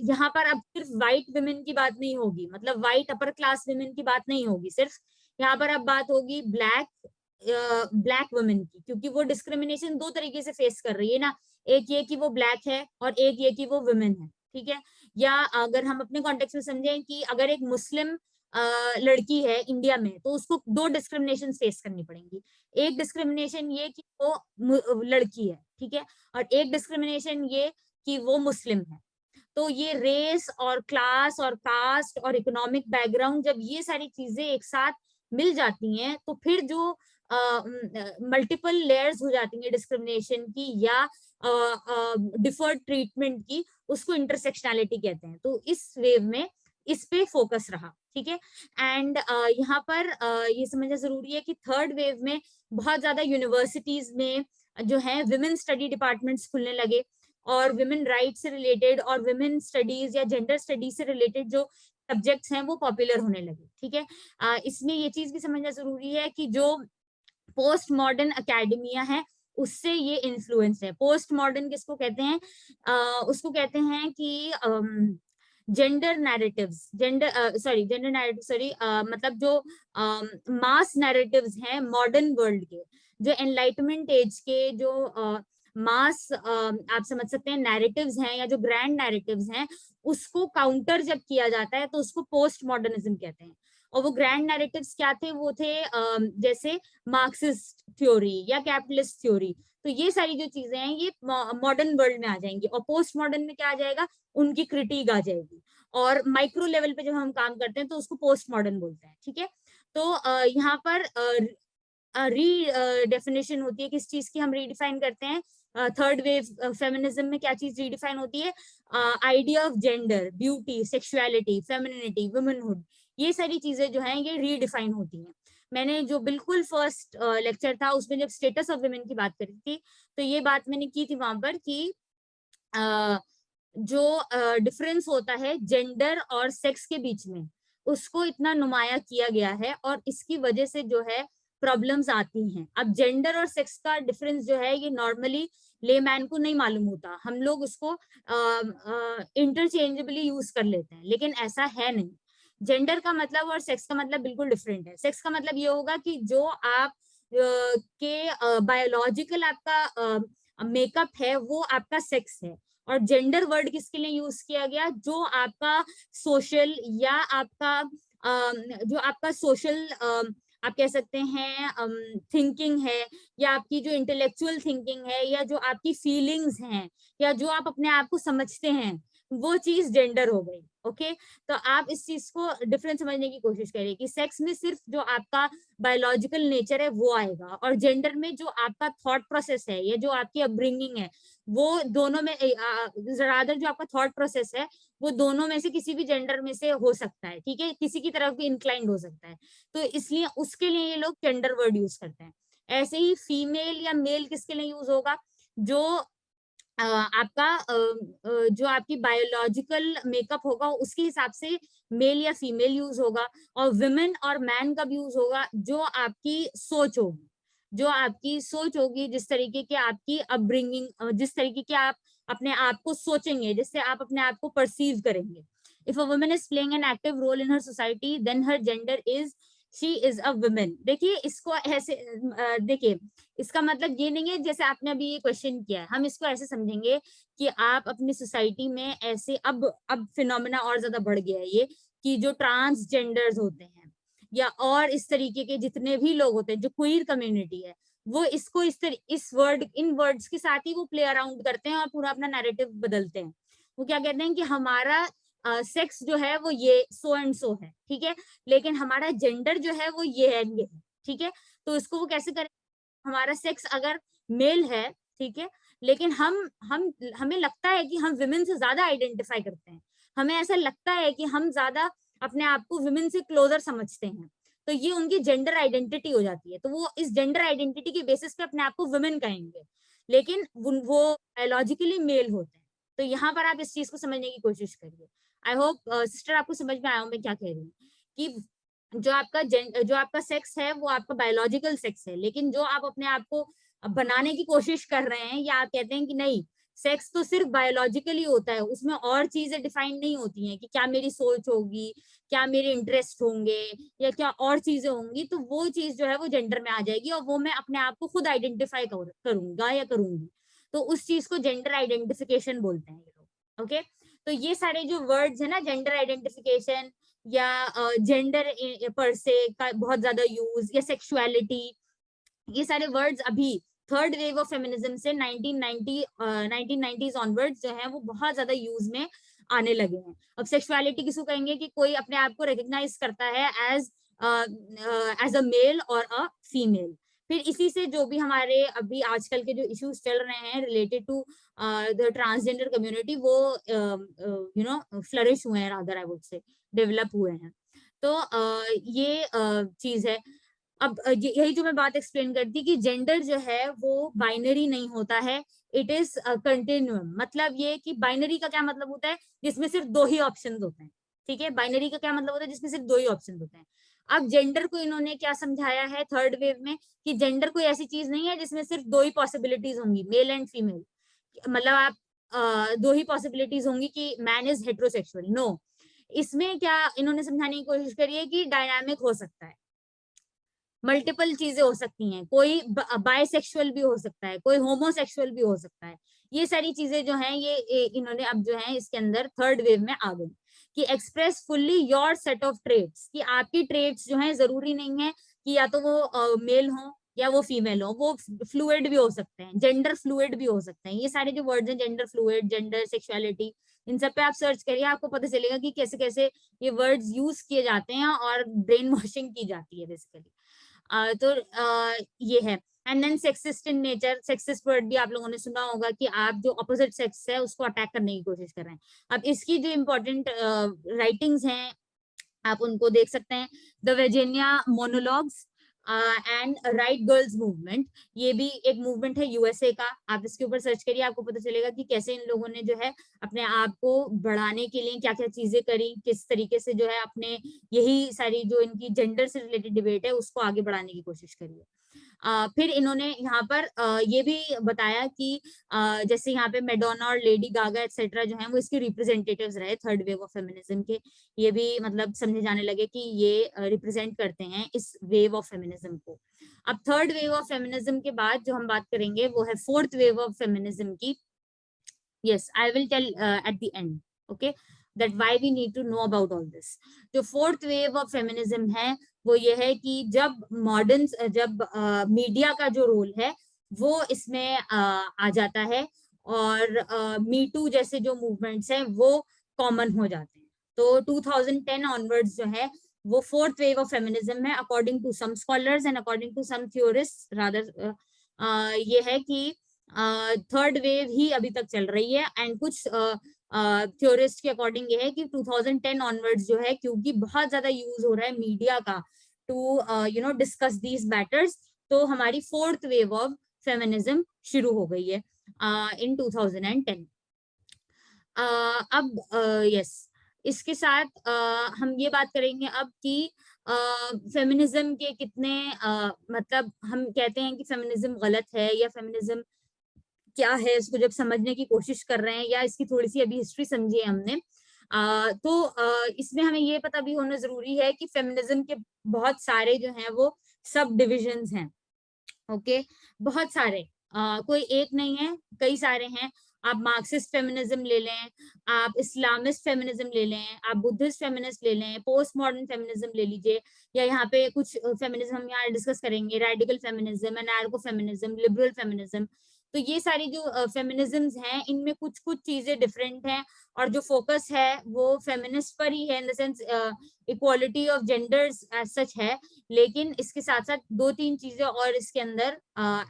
यहाँ पर अब सिर्फ व्हाइट विमेन की बात नहीं होगी, मतलब व्हाइट अपर क्लास विमेन की बात नहीं होगी सिर्फ, यहाँ पर अब बात होगी ब्लैक वुमेन की, क्योंकि वो डिस्क्रिमिनेशन दो तरीके से फेस कर रही है ना, एक ये कि वो ब्लैक है और एक ये कि वो वुमेन है, ठीक है। या अगर हम अपने कॉन्टेक्स्ट में समझें कि अगर एक मुस्लिम लड़की है इंडिया में तो उसको दो डिस्क्रिमिनेशन फेस करनी पड़ेंगी। एक डिस्क्रिमिनेशन ये कि वो लड़की है, ठीक है, और एक डिस्क्रिमिनेशन ये कि वो मुस्लिम है। तो ये रेस और क्लास और कास्ट और इकोनॉमिक बैकग्राउंड जब ये सारी चीजें एक साथ मिल जाती हैं तो फिर जो मल्टीपल लेयर्स हो जाती हैं डिस्क्रिमिनेशन की या डिफर्ड ट्रीटमेंट की, उसको इंटरसेक्शनैलिटी कहते हैं। तो इस वेव में इस पे फोकस रहा, ठीक है। एंड यहाँ पर ये समझना जरूरी है कि थर्ड वेव में बहुत ज्यादा यूनिवर्सिटीज में जो है विमेन स्टडी डिपार्टमेंट्स खुलने लगे और विमेन राइट्स से रिलेटेड और विमेन स्टडीज या जेंडर स्टडीज से रिलेटेड जो सब्जेक्ट्स हैं वो पॉपुलर होने लगे, ठीक है। इसमें ये चीज भी समझना जरूरी है कि जो पोस्ट मॉडर्न अकेडमिया है उससे ये इन्फ्लुएंस है। पोस्ट मॉडर्न किसको कहते हैं, उसको कहते हैं कि gender narratives, gender narrative sorry, मतलब जो मास नैरेटिव्स हैं मॉडर्न वर्ल्ड के, जो एनलाइटमेंट एज के जो मास आप समझ सकते हैं नैरेटिव्स हैं या जो ग्रैंड नैरेटिव्स हैं, उसको काउंटर जब किया जाता है तो उसको पोस्ट मॉडर्निज्म कहते हैं। और वो ग्रैंड नैरेटिव्स क्या थे, वो थे जैसे मार्क्सिस्ट थ्योरी या कैपिटलिस्ट थ्योरी। तो ये सारी जो चीजें हैं ये मॉडर्न वर्ल्ड में आ जाएंगी और पोस्ट मॉडर्न में क्या आ जाएगा, उनकी क्रिटिक आ जाएगी। और माइक्रो लेवल पे जब हम काम करते हैं तो उसको पोस्ट मॉडर्न बोलते हैं, ठीक है। तो यहाँ पर री डेफिनेशन होती है किस चीज की, हम रीडिफाइन करते हैं थर्ड वेव फेमिनिज्म में क्या चीज रीडिफाइन होती है, idea of gender, beauty, sexuality, femininity, womanhood, ये सारी चीजें जो हैं ये रीडिफाइन होती हैं। मैंने जो बिल्कुल फर्स्ट लेक्चर था उसमें जब स्टेटस ऑफ वुमेन की बात करी थी तो ये बात मैंने की थी वहां पर कि जो डिफरेंस होता है जेंडर और सेक्स के बीच में उसको इतना नुमाया किया गया है और इसकी वजह से जो है प्रॉब्लम्स आती हैं। अब जेंडर और सेक्स का डिफरेंस जो है ये नॉर्मली लेमैन को नहीं मालूम होता, हम लोग उसको इंटरचेंजेबली यूज कर लेते हैं, लेकिन ऐसा है नहीं। जेंडर का मतलब और सेक्स का मतलब बिल्कुल डिफरेंट है। सेक्स का मतलब ये होगा कि जो आप के बायोलॉजिकल आपका मेकअप है वो आपका सेक्स है। और जेंडर वर्ड किसके लिए यूज किया गया, जो आपका सोशल या आपका जो आपका सोशल आप कह सकते हैं थिंकिंग है या आपकी जो इंटेलेक्चुअल थिंकिंग है या जो आपकी फीलिंग्स हैं या जो आप अपने आप को समझते हैं वो चीज जेंडर हो गई। ओके, तो आप इस चीज को डिफरेंस समझने की कोशिश करिए कि सेक्स में सिर्फ जो आपका बायोलॉजिकल नेचर है वो आएगा और जेंडर में जो आपका थॉट प्रोसेस है या जो आपकी अपब्रिंगिंग है वो दोनों में रादर जो आपका थॉट प्रोसेस है वो दोनों में से किसी भी जेंडर में से हो सकता है, ठीक है, किसी की तरफ भी इंक्लाइंड हो सकता है। तो इसलिए उसके लिए ये लोग जेंडर वर्ड यूज करते हैं। ऐसे ही फीमेल या मेल किसके लिए यूज होगा, जो आपका जो आपकी बायोलॉजिकल मेकअप होगा उसके हिसाब से मेल या फीमेल यूज होगा। और विमेन और मैन कब यूज होगा, जो आपकी सोच होगी, जो आपकी सोच होगी, जिस तरीके की आपकी अपब्रिंगिंग, जिस तरीके की आप अपने आप को सोचेंगे, जिससे आप अपने आप को परसीव करेंगे। If a woman is playing an active role in her society then her gender is she is a woman. देखिए इसको ऐसे देखिए, इसका मतलब ये नहीं है जैसे आपने अभी ये क्वेश्चन किया है, हम इसको ऐसे समझेंगे कि आप अपनी सोसाइटी में ऐसे अब फिनोमेना और ज्यादा बढ़ गया है ये कि जो ट्रांसजेंडर्स होते हैं या और इस तरीके के जितने भी लोग होते हैं, जो क्वीर कम्युनिटी है, वो इसको इस वर्ड इन वर्ड्स के साथ ही वो प्ले अराउंड करते हैं और पूरा अपना नैरेटिव बदलते हैं। वो क्या कहते हैं कि हमारा सेक्स जो है वो ये सो एंड सो है, ठीक है, लेकिन हमारा जेंडर जो है वो ये है, ये है, ठीक है। तो इसको वो कैसे करें, हमारा सेक्स अगर मेल है, ठीक है, लेकिन हमें लगता है कि हम विमेन से ज्यादा आइडेंटिफाई करते हैं, हमें ऐसा लगता है कि हम ज्यादा अपने आप को विमेन से क्लोजर समझते हैं, तो ये उनकी जेंडर आइडेंटिटी हो जाती है। तो वो इस जेंडर आइडेंटिटी के बेसिस पे अपने आप को वुमेन कहेंगे, लेकिन वो बायोलॉजिकली मेल होते हैं। तो यहाँ पर आप इस चीज को समझने की कोशिश करिए। आई होप सिस्टर आपको समझ में आया हूँ मैं क्या कह रही हूँ, कि जो आपका सेक्स है वो आपका बायोलॉजिकल सेक्स है, लेकिन जो आप अपने आप को बनाने की कोशिश कर रहे हैं, या आप कहते हैं कि नहीं सेक्स तो सिर्फ बायोलॉजिकली होता है, उसमें और चीजें डिफाइन नहीं होती हैं, कि क्या मेरी सोच होगी, क्या मेरे इंटरेस्ट होंगे, या क्या और चीजें होंगी, तो वो चीज जो है वो जेंडर में आ जाएगी, और वो मैं अपने आप को खुद आइडेंटिफाई करूंगा या करूंगी। तो उस चीज को जेंडर आइडेंटिफिकेशन बोलते हैं ये लोग। ओके, तो ये सारे जो वर्ड्स है ना, जेंडर आइडेंटिफिकेशन या जेंडर पर से का बहुत ज्यादा यूज, या सेक्सुअलिटी, ये सारे वर्ड्स अभी थर्ड वेव ऑफ फेमिनिज्म से 1990s ऑनवर्ड्स जो है वो बहुत ज्यादा यूज में आने लगे हैं। अब सेक्सुअलिटी किसको कहेंगे, कि कोई अपने आप को रिकॉग्नाइज करता है एज अ मेल और अ फीमेल। फिर इसी से जो भी हमारे अभी आजकल के जो इश्यूज चल रहे हैं related to the transgender community, वो फ्लरिश हुए हैं, rather I would say develop हुए हैं। तो ये चीज है। अब यही जो मैं बात एक्सप्लेन करती कि जेंडर जो है वो बाइनरी नहीं होता है, इट इज कंटिन्यूम। मतलब ये कि बाइनरी का क्या मतलब होता है, जिसमें सिर्फ दो ही ऑप्शन होते हैं। ठीक है, बाइनरी का क्या मतलब होता है, जिसमें सिर्फ दो ही ऑप्शन होते हैं। अब जेंडर को इन्होंने क्या समझाया है थर्ड वेव में, कि जेंडर कोई ऐसी चीज नहीं है जिसमें सिर्फ दो ही पॉसिबिलिटीज होंगी, मेल एंड फीमेल। मतलब आप दो ही पॉसिबिलिटीज होंगी कि मैन इज हेट्रोसेक्सुअल, नो। इसमें क्या इन्होंने समझाने की कोशिश करी है कि डायनामिक हो सकता है, मल्टीपल चीजें हो सकती हैं, कोई बायसेक्सुअल भी हो सकता है, कोई होमोसेक्सुअल भी हो सकता है। ये सारी चीजें जो हैं ये इन्होंने अब जो है इसके अंदर थर्ड वेव में आ गई, कि express fully your set of traits, कि आपकी ट्रेट्स जो हैं जरूरी नहीं है कि या तो वो मेल हो या वो फीमेल हो, वो फ्लूइड भी हो सकते हैं, जेंडर फ्लूइड भी हो सकते हैं। ये सारे जो वर्ड्स हैं, जेंडर फ्लूइड, जेंडर सेक्सुअलिटी, इन सब पे आप सर्च करिए, आपको पता चलेगा कि कैसे कैसे ये वर्ड्स यूज किए जाते हैं और ब्रेन वॉशिंग की जाती है बेसिकली। तो ये है। And then sexist in nature, sexist word भी आप लोगों ने सुना होगा, कि आप जो अपोजिट सेक्स है उसको अटैक करने की कोशिश कर रहे हैं। अब इसकी जो इम्पोर्टेंट राइटिंग्स हैं आप उनको देख सकते हैं, the Virginia monologues and right girls movement. ये भी एक मूवमेंट है यूएसए का, आप इसके ऊपर सर्च करिए, आपको पता चलेगा कि कैसे इन लोगों ने जो है अपने आप को बढ़ाने के लिए क्या क्या चीजें करी, किस तरीके से जो है अपने यही सारी जो इनकी जेंडर से रिलेटेड डिबेट है उसको आगे बढ़ाने की कोशिश करी है। फिर इन्होंने यहाँ पर ये भी बताया कि जैसे यहाँ पे मैडोना और लेडी गागा एक्सेट्रा जो है वो इसके रिप्रेजेंटेटिव्स रहे थर्ड वेव ऑफ फेमिनिज्म के। ये भी मतलब समझे जाने लगे कि ये रिप्रेजेंट करते हैं इस वेव ऑफ फेमिनिज्म को। अब थर्ड वेव ऑफ फेमिनिज्म के बाद जो हम बात करेंगे वो है फोर्थ वेव ऑफ फेमिनिज्म की। yes I will tell at the end, okay, that why we need to know about all this. जो फोर्थ वेव ऑफ फेमिनिज्म है वो ये है कि जब मॉडर्न जब मीडिया का जो रोल है वो इसमें आ जाता है, और मी टू जैसे जो मूवमेंट्स हैं वो कॉमन हो जाते हैं। तो 2010 ऑनवर्ड्स जो है वो फोर्थ वेव ऑफ फेमिनिज्म है, according to some scholars and according to some theorist rather. ये है कि थर्ड वेव ही अभी तक चल रही है, एंड कुछ थ्योरिस्ट के अकॉर्डिंग ये है कि 2010 ऑनवर्ड्स जो है, क्योंकि बहुत ज्यादा यूज हो रहा है मीडिया का टू डिस्कस दीज मैटर्स, तो हमारी फोर्थ वेव ऑफ फेमिनिज्म शुरू हो गई है इन 2010। अब यस इसके साथ हम ये बात करेंगे अब कि फेमिनिज्म के कितने मतलब हम कहते हैं कि फेमिनिज्म गलत है या फेमिनिज्म क्या है, इसको जब समझने की कोशिश कर रहे हैं या इसकी थोड़ी सी अभी हिस्ट्री समझी है हमने, इसमें हमें ये पता भी होना जरूरी है कि फेमिनिज्म के बहुत सारे जो हैं वो सब डिविजन्स हैं। ओके, बहुत सारे, कोई एक नहीं है, कई सारे हैं। आप मार्क्सिस्ट फेमिनिज्म ले लें, आप इस्लामिस्ट फेमिनिज्म ले लें, आप बुद्धिस्ट फेमिनिस्ट ले लें, पोस्ट मॉडर्न फेमिनिज्म ले लीजिए, या यहाँ पे कुछ फेमिनिज्म हम यहाँ डिस्कस करेंगे, radical feminism, anarcho feminism, liberal feminism. तो ये सारी जो फेमिनिज्म्स हैं इनमें कुछ कुछ चीजें डिफरेंट हैं, और जो फोकस है वो फेमिनिस्ट पर ही है, in the sense equality of genders as such है, लेकिन इसके साथ साथ दो तीन चीजें और इसके अंदर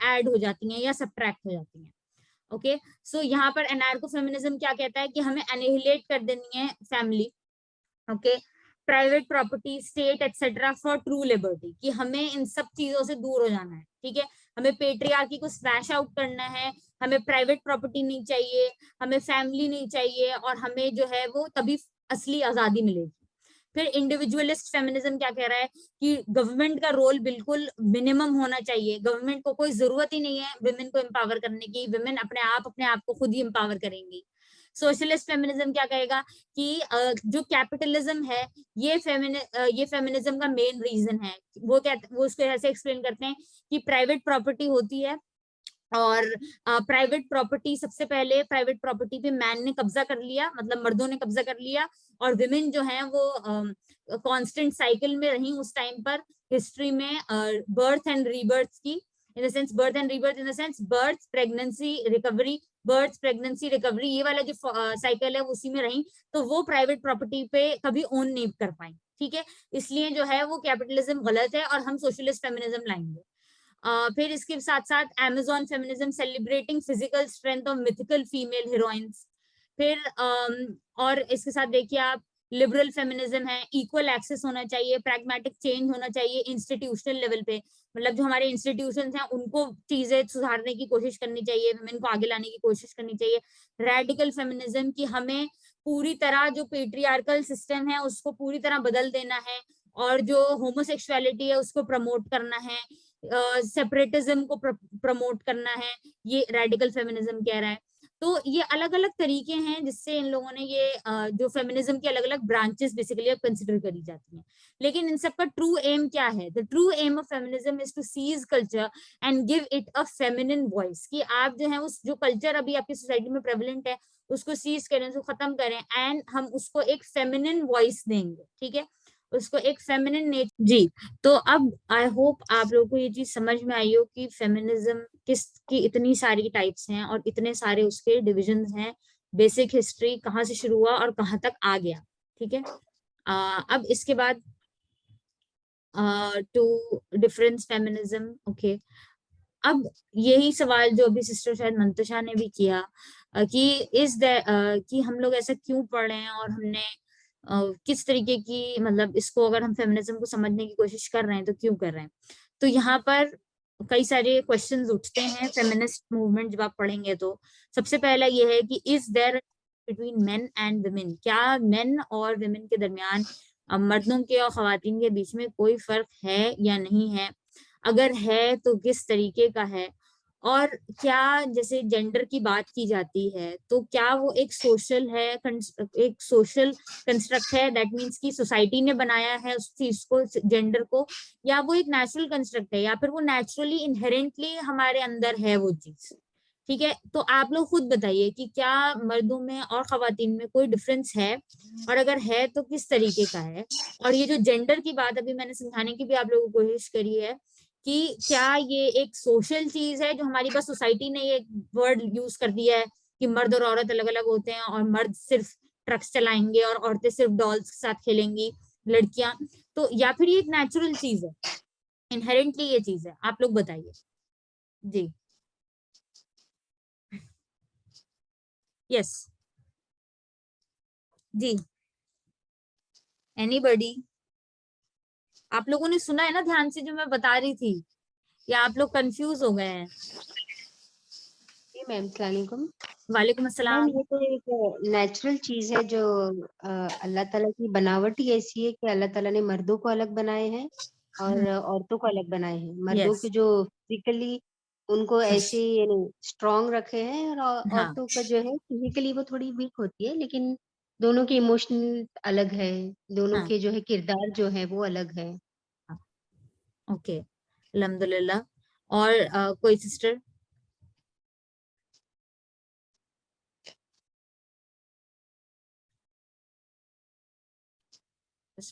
ऐड हो जाती हैं या सब्ट्रैक्ट हो जाती हैं। ओके, सो यहाँ पर एनार्को फेमिनिज्म क्या कहता है कि हमें एनिहिलेट कर देनी है family, okay, private property, state etcetera for true liberty, कि हमें इन सब चीजों से दूर हो जाना है, ठीक है, हमें पेट्रियार्की को स्मैश आउट करना है, हमें प्राइवेट प्रॉपर्टी नहीं चाहिए, हमें फैमिली नहीं चाहिए, और हमें जो है वो तभी असली आजादी मिलेगी। फिर इंडिविजुअलिस्ट फेमिनिज्म क्या कह रहा है कि गवर्नमेंट का रोल बिल्कुल मिनिमम होना चाहिए, गवर्नमेंट को कोई जरूरत ही नहीं है विमेन को एम्पावर करने की, विमेन अपने आप को खुद ही एम्पावर करेंगी। सोशलिस्ट फेमिनिज्म क्या कहेगा कि जो कैपिटलिज्म है ये फेमिनिज्म का मेन रीजन है, वो उसको ऐसे एक्सप्लेन करते हैं कि प्राइवेट प्रॉपर्टी होती है, और प्राइवेट प्रॉपर्टी, सबसे पहले प्राइवेट प्रॉपर्टी पे मैन ने कब्जा कर लिया, मतलब मर्दों ने कब्जा कर लिया, और विमेन जो है वो कांस्टेंट साइकिल में रही उस टाइम पर हिस्ट्री में, बर्थ एंड रीबर्थ की, इन the sense birth and rebirth in the sense birth pregnancy recovery, birth pregnancy recovery, ये वाला जो साइकिल है उसी में रही, तो वो प्राइवेट प्रॉपर्टी पे कभी ओन नहीं कर पाई, ठीक है, इसलिए जो है वो कैपिटलिज्म गलत है और हम सोशलिस्ट फेमिनिज्म लाएंगे। फिर इसके साथ साथ Amazon feminism celebrating physical strength of mythical female heroines. फिर और इसके साथ देखिए आप, लिबरल फेमिनिज्म है, इक्वल एक्सेस होना चाहिए, प्रैग्मेटिक चेंज होना चाहिए इंस्टीट्यूशनल लेवल पे, मतलब जो हमारे इंस्टीट्यूशंस हैं उनको चीजें सुधारने की कोशिश करनी चाहिए, वुमेन को आगे लाने की कोशिश करनी चाहिए। रेडिकल फेमिनिज्म की हमें पूरी तरह जो पेट्रियार्कल सिस्टम है उसको पूरी तरह बदल देना है, और जो होमोसेक्सुअलिटी है उसको प्रमोट करना है, सेपरेटिज्म को प्रमोट करना है, ये रेडिकल फेमिनिज्म कह रहा है। तो ये अलग अलग तरीके हैं जिससे इन लोगों ने ये जो फेमिनिज्म की अलग अलग ब्रांचेस बेसिकली अब कंसिडर करी जाती हैं, लेकिन इन सब का ट्रू एम क्या है? The true aim of feminism is to seize culture and give it a feminine voice, कि आप जो है उस जो कल्चर अभी आपकी सोसाइटी में प्रेवलेंट है उसको सीज करें, उसको खत्म करें, एंड हम उसको एक फेमिनिन वॉइस देंगे, ठीक है, उसको एक फेमिनिन नेचर। जी, तो अब आई होप आप लोगों को ये चीज समझ में आई हो कि फेमिनिज्म किस की इतनी सारी टाइप्स हैं और इतने सारे उसके डिविजन्स हैं, बेसिक हिस्ट्री कहाँ से शुरू हुआ और कहाँ तक आ गया, ठीक है। अब इसके बाद टू डिफरेंस फेमिनिज्म, ओके, अब यही सवाल जो अभी सिस्टर शायद मंतशा ने भी किया, कि कि हम लोग ऐसा क्यों पढ़ रहे हैं और हमने किस तरीके की, मतलब इसको अगर हम फेमिनिज्म को समझने की कोशिश कर रहे हैं तो क्यों कर रहे हैं। तो यहाँ पर कई सारे क्वेश्चंस उठते हैं फेमिनिस्ट मूवमेंट जब आप पढ़ेंगे तो। सबसे पहला ये है कि is there between men and women, क्या मेन और वुमेन के दरमियान, मर्दों के और खवातीन के बीच में कोई फर्क है या नहीं है, अगर है तो किस तरीके का है, और क्या जैसे जेंडर की बात की जाती है तो क्या वो एक सोशल है, एक सोशल कंस्ट्रक्ट है, दैट मीन्स कि सोसाइटी ने बनाया है उस चीज को, जेंडर को, या वो एक नेचुरल कंस्ट्रक्ट है, या फिर वो नेचुरली इनहेरेंटली हमारे अंदर है वो चीज, ठीक है। तो आप लोग खुद बताइए कि क्या मर्दों में और खवातीन में कोई डिफरेंस है, और अगर है तो किस तरीके का है। और ये जो जेंडर की बात अभी मैंने समझाने की भी आप लोगों को कोशिश करी है कि क्या ये एक सोशल चीज है जो हमारी बस सोसाइटी ने ये वर्ड यूज कर दिया है कि मर्द और औरत अलग अलग होते हैं, और मर्द सिर्फ ट्रक्स चलाएंगे और औरतें सिर्फ डॉल्स के साथ खेलेंगी, लड़कियां, तो या फिर ये एक नेचुरल चीज है, इनहेरेंटली ये चीज है, आप लोग बताइए। जी, यस, जी, एनीबडी, आप लोगों ने सुना है ना ध्यान से जो मैं बता रही थी, या आप लोग कंफ्यूज हो गए हैं?
जी मैम, अस्सलाम वालेकुम।
वालेकुम
मैम
अस्सलाम।
ये तो एक नेचुरल चीज है जो अल्लाह ताला की बनावट ही ऐसी है कि अल्लाह ताला ने मर्दों को अलग बनाए हैं और औरतों को अलग बनाए हैं। मर्दों
यस,
के जो फिजिकली उनको ऐसे यानी स्ट्रांग रखे हैं, और
हाँ,
औरतों का जो है फिजिकली वो थोड़ी वीक होती है, लेकिन दोनों के इमोशनल अलग है, दोनों
हाँ,
के जो है किरदार जो है वो अलग है।
ओके, अल्हम्दुलिल्लाह। और कोई sister?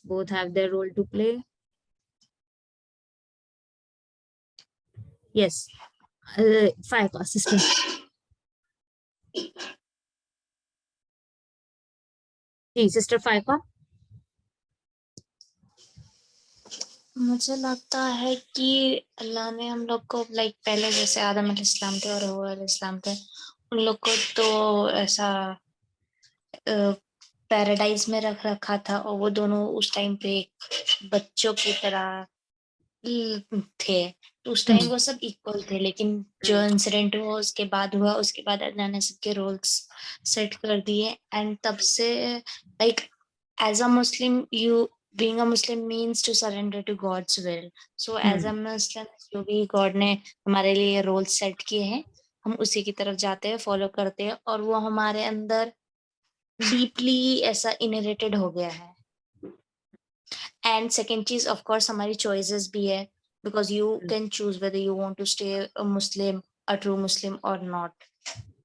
both have their role to play. Yes, five sister. जी, सिस्टर फाइका।
मुझे लगता है कि अल्लाह ने हम लोग को लाइक पहले जैसे आदम अलैहिस्सलाम थे और हव्वा अलैहिस्सलाम थे, उन लोग को तो ऐसा पैराडाइज में रख रखा था, और वो दोनों उस टाइम पे बच्चों की तरह थे, तो उस टाइम वो सब इक्वल थे। लेकिन जो इंसिडेंट हुआ उसके बाद अल्लाह ने सबके रोल्स सेट कर दिए, एंड तब से like as a Muslim you being a Muslim means to surrender to God's will. So as a Muslim जो भी गॉड ने हमारे लिए रोल्स सेट किए हैं, हम उसी की तरफ जाते हैं, फॉलो करते हैं, और वो हमारे अंदर डीपली ऐसा इनहेरिटेड हो गया है। एंड सेकेंड चीज ऑफ कोर्स हमारी चॉइसेस भी है, because you can choose whether you want to stay a Muslim, a true Muslim और नॉट।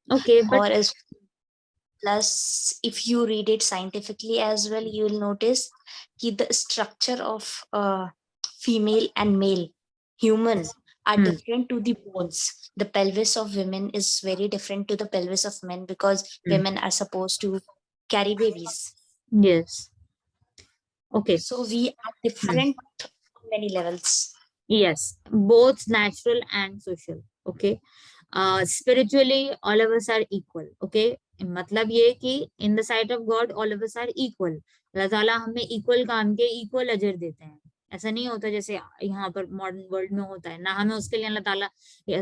Okay, but
और as plus if you read it scientifically as well, you will notice कि the structure of female and male human are different to the bones. The pelvis of women is very different to the pelvis of men, because women are supposed to carry babies.
yes, okay,
So we are different on many levels.
yes, both natural and social. Okay, spiritually all of us are equal. Okay, मतलब ये कि in the sight of God all of us are equal. अल्लाह ताला हमें equal काम के equal अजर देते हैं। ऐसा नहीं होता जैसे यहाँ पर मॉडर्न वर्ल्ड में होता है ना, हमें उसके लिए अल्लाह ताला,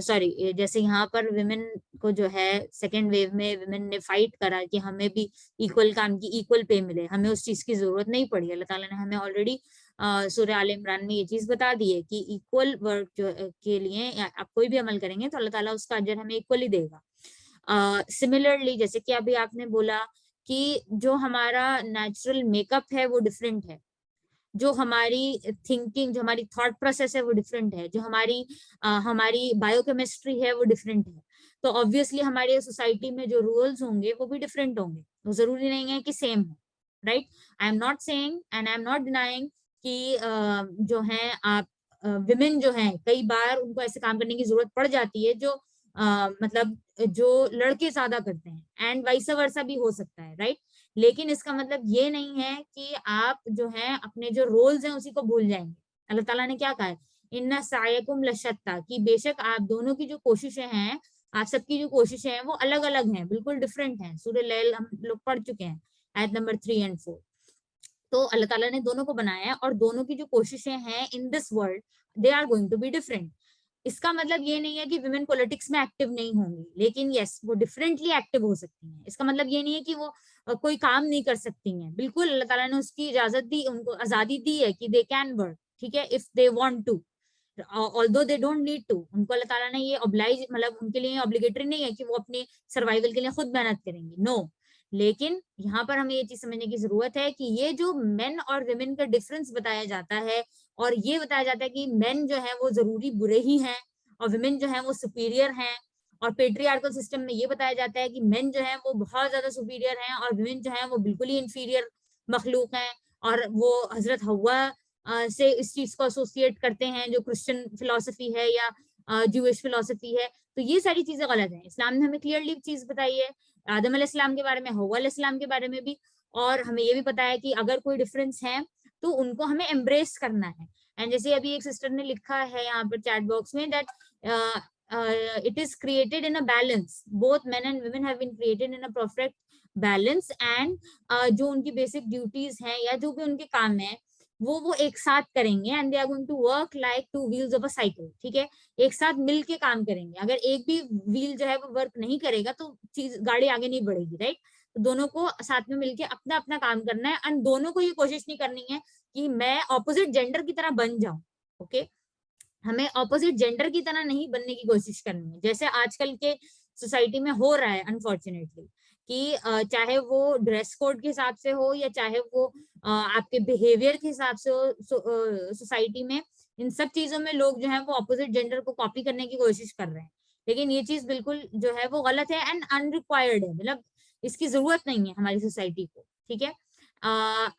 सॉरी, जैसे यहाँ पर विमेन को जो है सेकेंड वेव में विमेन ने फाइट करा कि हमें भी इक्वल काम की इक्वल पे मिले, हमें उस चीज की जरूरत नहीं पड़ी। अल्लाह ताला ने हमें ऑलरेडी सूरह आल इमरान में ये चीज बता दी है कि इक्वल वर्क जो के लिए आप कोई भी अमल करेंगे तो अल्लाह ताला उसका अजर हमें इक्वली देगा। सिमिलरली जैसे कि अभी आपने बोला कि जो हमारा नेचुरल मेकअप है वो डिफरेंट है, जो हमारी थिंकिंग, जो हमारी थॉट प्रोसेस है वो डिफरेंट है, जो हमारी बायोकेमिस्ट्री है वो डिफरेंट है, तो ऑब्वियसली हमारे सोसाइटी में जो रूल्स होंगे वो भी डिफरेंट होंगे, वो जरूरी नहीं है कि सेम हो। Right, I am not saying and I am not denying कि जो है आप विमेन जो है कई बार उनको ऐसे काम करने की जरूरत पड़ जाती है जो मतलब जो लड़के ज्यादा करते हैं, एंड वाइस वर्सा भी हो सकता है। राइट, लेकिन इसका मतलब ये नहीं है कि आप जो है अपने जो रोल्स हैं उसी को भूल जाएंगे। अल्लाह ताला ने क्या कहा है, इन्ना सायकुम लशत्ता, कि बेशक आप दोनों की जो कोशिशें हैं, आप सबकी जो कोशिशें हैं वो अलग अलग हैं, बिल्कुल डिफरेंट हैं। सूरह लैल हम लोग पढ़ चुके हैं, आयत नंबर 3 और 4। तो अल्लाह ताला ने दोनों को बनाया है और दोनों की जो कोशिशें हैं in this world, they are going to be different. इसका मतलब ये नहीं है कि विमेन पॉलिटिक्स में एक्टिव नहीं होंगी, लेकिन यस वो डिफरेंटली एक्टिव हो सकती हैं। इसका मतलब ये नहीं है कि वो कोई काम नहीं कर सकती हैं, बिल्कुल अल्लाह ताला ने उसकी इजाजत दी, उनको आजादी दी है कि दे कैन वर्क, ठीक है, if they want to, although they don't need to. उनको अल्लाह ताला ने ये ऑब्लाइज, मतलब उनके लिए ऑब्लिगेटरी नहीं है कि वो अपने सर्वाइवल के लिए खुद मेहनत करेंगी, नो। लेकिन यहाँ पर हमें ये चीज समझने की जरूरत है कि ये जो मेन और विमेन का डिफरेंस बताया जाता है, और ये बताया जाता है कि मेन जो है वो जरूरी बुरे ही हैं और विमेन जो है वो सुपीरियर हैं, और पेट्रियार्कल सिस्टम में ये बताया जाता है कि मेन जो है वो बहुत ज्यादा सुपीरियर हैं और विमेन जो है वो बिल्कुल ही इंफीरियर मखलूक हैं। और वो हजरत हवा से इस चीज को एसोसिएट करते हैं, जो क्रिश्चियन फिलोसफी है या जूइश फिलोसफी है। तो ये सारी चीजें गलत हैं। इस्लाम ने हमें क्लियरली चीज बताई है, आदम अलैहिस्सलाम के बारे में, हव्वा अलैहिस्सलाम के बारे में भी, और हमें ये भी पता है कि अगर कोई डिफरेंस है तो उनको हमें एम्ब्रेस करना है। एंड जैसे अभी एक सिस्टर ने लिखा है यहाँ पर चैट बॉक्स में that it is created in a balance, both men and women have been created in a perfect balance, and जो उनकी बेसिक ड्यूटीज हैं या जो भी उनके काम है वो एक साथ करेंगे, and they are going to work like two wheels of a cycle, ठीक है, एक साथ मिल के काम करेंगे। अगर एक भी व्हील जो है वो वर्क नहीं करेगा तो चीज गाड़ी आगे नहीं बढ़ेगी। राइट, तो दोनों को साथ में मिलके अपना अपना काम करना है, एंड दोनों को ये कोशिश नहीं करनी है कि मैं ऑपोजिट जेंडर की तरह बन जाऊं। ओके, हमें ऑपोजिट जेंडर की तरह नहीं बनने की कोशिश करनी है, जैसे आजकल के सोसाइटी में हो रहा है अनफॉर्चुनेटली, कि चाहे वो ड्रेस कोड के हिसाब से हो या चाहे वो आपके बिहेवियर के हिसाब से हो, सोसाइटी में इन सब चीजों में लोग जो है वो ऑपोजिट जेंडर को कॉपी करने की कोशिश कर रहे हैं। लेकिन ये चीज बिल्कुल जो है वो गलत है एंड अनरिक्वायर्ड है, मतलब इसकी जरूरत नहीं है हमारी सोसाइटी को, ठीक है।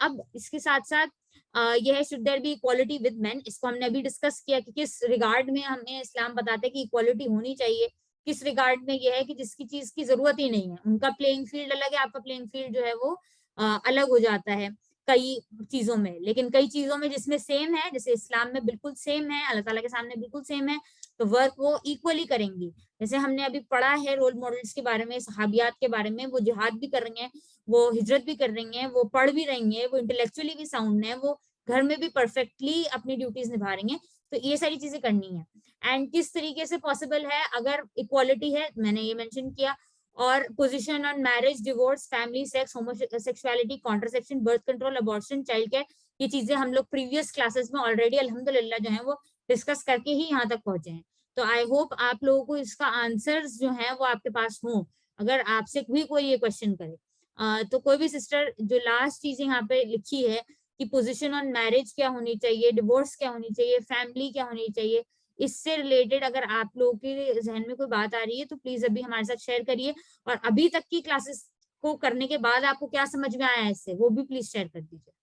अब इसके साथ साथ यह है, should there be equality with men, इसको हमने अभी डिस्कस किया कि किस रिगार्ड में हमें इस्लाम बताता है कि इक्वालिटी होनी चाहिए, किस रिगार्ड में यह है कि जिसकी चीज की जरूरत ही नहीं है, उनका प्लेइंग फील्ड अलग है, आपका प्लेइंग फील्ड जो है वो अलग हो जाता है। कई चीजों में, लेकिन कई चीजों में जिसमें सेम है, जैसे इस्लाम में बिल्कुल सेम है, अल्लाह ताला के सामने बिल्कुल सेम है, तो वर्क वो इक्वली करेंगी। जैसे हमने अभी पढ़ा है रोल मॉडल्स के बारे में, सहाबियात के बारे में, वो जिहाद भी कर रही हैं, वो हिजरत भी कर रही हैं, वो पढ़ भी रही हैं, वो इंटेलेक्चुअली भी साउंड है, वो घर में भी परफेक्टली अपनी ड्यूटीज निभा रही हैं। तो ये सारी चीजें करनी है। एंड किस तरीके से पॉसिबल है, अगर इक्वालिटी है, मैंने ये मेंशन किया, और position on marriage, divorce, family, sex, homosexuality, contraception, birth control, abortion, child care, ये चीजें हम लोग प्रीवियस क्लासेस में ऑलरेडी अल्हम्दुलिल्लाह जो है वो डिस्कस करके ही यहाँ तक पहुंचे हैं। तो आई होप आप लोगों को इसका आंसर्स जो है वो आपके पास हो, अगर आपसे भी कोई ये क्वेश्चन करे। तो कोई भी सिस्टर जो लास्ट चीज यहाँ पे लिखी है कि पोजीशन ऑन मैरिज क्या होनी चाहिए, डिवोर्स क्या होनी चाहिए, फैमिली क्या होनी चाहिए, इससे रिलेटेड अगर आप लोगों के जहन में कोई बात आ रही है तो प्लीज अभी हमारे साथ शेयर करिए। और अभी तक की क्लासेस को करने के बाद आपको क्या समझ में आया है इससे, वो भी प्लीज शेयर कर दीजिए।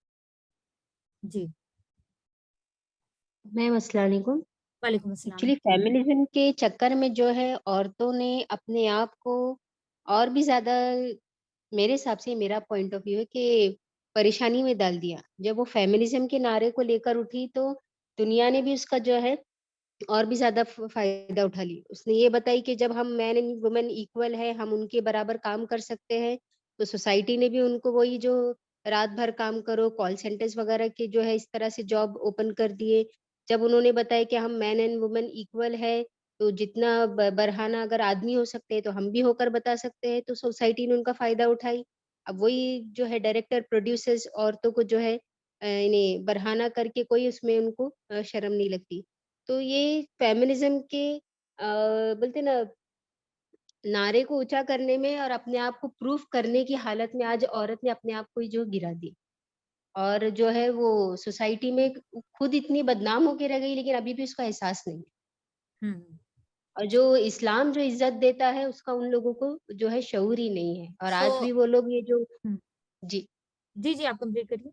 जी।
मैम अस्सलाम वालेकुम।
वालेकुम अस्सलाम।
एक्चुअली फेमिनिज्म के चक्कर में जो है औरतों ने अपने आप को और भी ज्यादा, मेरे हिसाब से मेरा पॉइंट ऑफ व्यू है कि परेशानी में डाल दिया। जब वो फेमिनिज्म के नारे को लेकर उठी तो दुनिया ने भी उसका जो है और भी ज्यादा फायदा उठा ली। उसने ये बताई कि जब हम मैन एंड वुमेन इक्वल है, हम उनके बराबर काम कर सकते हैं, तो सोसाइटी ने भी उनको वही जो रात भर काम करो, कॉल सेंटर्स वगैरह के जो है इस तरह से जॉब ओपन कर दिए। जब उन्होंने बताया कि हम मैन एंड वुमेन इक्वल है, तो जितना बरहाना अगर आदमी हो सकते हैं तो हम भी होकर बता सकते हैं, तो सोसाइटी ने उनका फायदा उठाई। अब वही जो है डायरेक्टर प्रोड्यूसर्स औरतों को जो है इन्हें बरहाना करके कोई उसमें उनको शर्म नहीं लगती। तो ये फेमिनिज्म के बोलते ना नारे को ऊंचा करने में और अपने आप को प्रूफ करने की हालत में आज औरत ने अपने आप को ही जो गिरा दी, और जो है वो सोसाइटी में खुद इतनी बदनाम होके रह गई, लेकिन अभी भी उसका एहसास नहीं है।
हम्म।
और जो इस्लाम जो इज्जत देता है उसका उन लोगों को जो है शऊर ही नहीं है, और
सो
आज भी वो लोग ये जो जी
जी जी आप कंप्लीट करिए।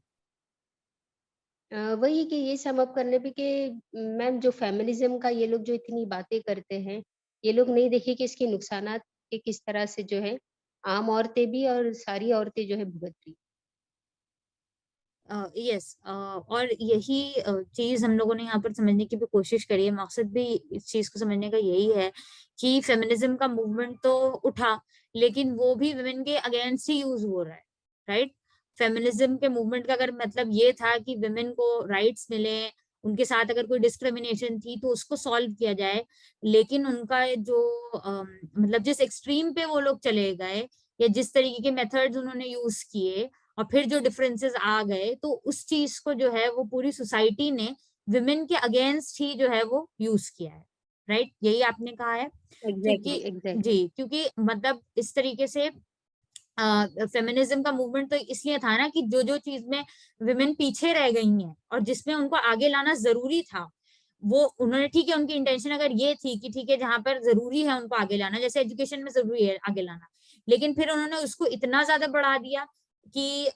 वही कि ये सम अप करने पे कि मैम जो फेमिनिज्म का ये लोग जो इतनी बातें करते हैं, ये लोग नहीं देखे कि इसके नुकसानात के किस तरह से जो है आम औरतें भी और सारी औरतें जो है भुगत रही।
यस, और यही चीज हम लोगों ने यहाँ पर समझने की भी कोशिश करी है। मकसद भी इस चीज को समझने का यही है कि फेमिनिज्म का मूवमेंट तो उठा, लेकिन वो भी वुमेन के अगेंस्ट ही यूज हो रहा है, राइट। फेमिनिज्म के मूवमेंट का अगर मतलब ये था कि वुमेन को राइट्स मिले, उनके साथ अगर कोई डिस्क्रिमिनेशन थी तो उसको सॉल्व किया जाए, लेकिन उनका जो मतलब जिस एक्सट्रीम पे वो लोग चले गए, या जिस तरीके के मेथड्स उन्होंने यूज किए, और फिर जो डिफरेंसेस आ गए, तो उस चीज को जो है वो पूरी सोसाइटी ने विमेन के अगेंस्ट ही जो है वो यूज किया है, राइट। यही आपने कहा है।
एग्जैक्टली
क्योंकि
एग्जैक्टली।
जी, क्योंकि मतलब इस तरीके से फेमिनिज्म का मूवमेंट तो इसलिए था ना कि जो जो चीज में विमेन पीछे रह गई हैं और जिसमें उनको आगे लाना जरूरी था, वो उन्होंने, ठीक है, उनकी इंटेंशन अगर ये थी कि ठीक है जहां पर जरूरी है उनको आगे लाना, जैसे एजुकेशन में जरूरी है आगे लाना, लेकिन फिर उन्होंने उसको इतना ज्यादा बढ़ा दिया कि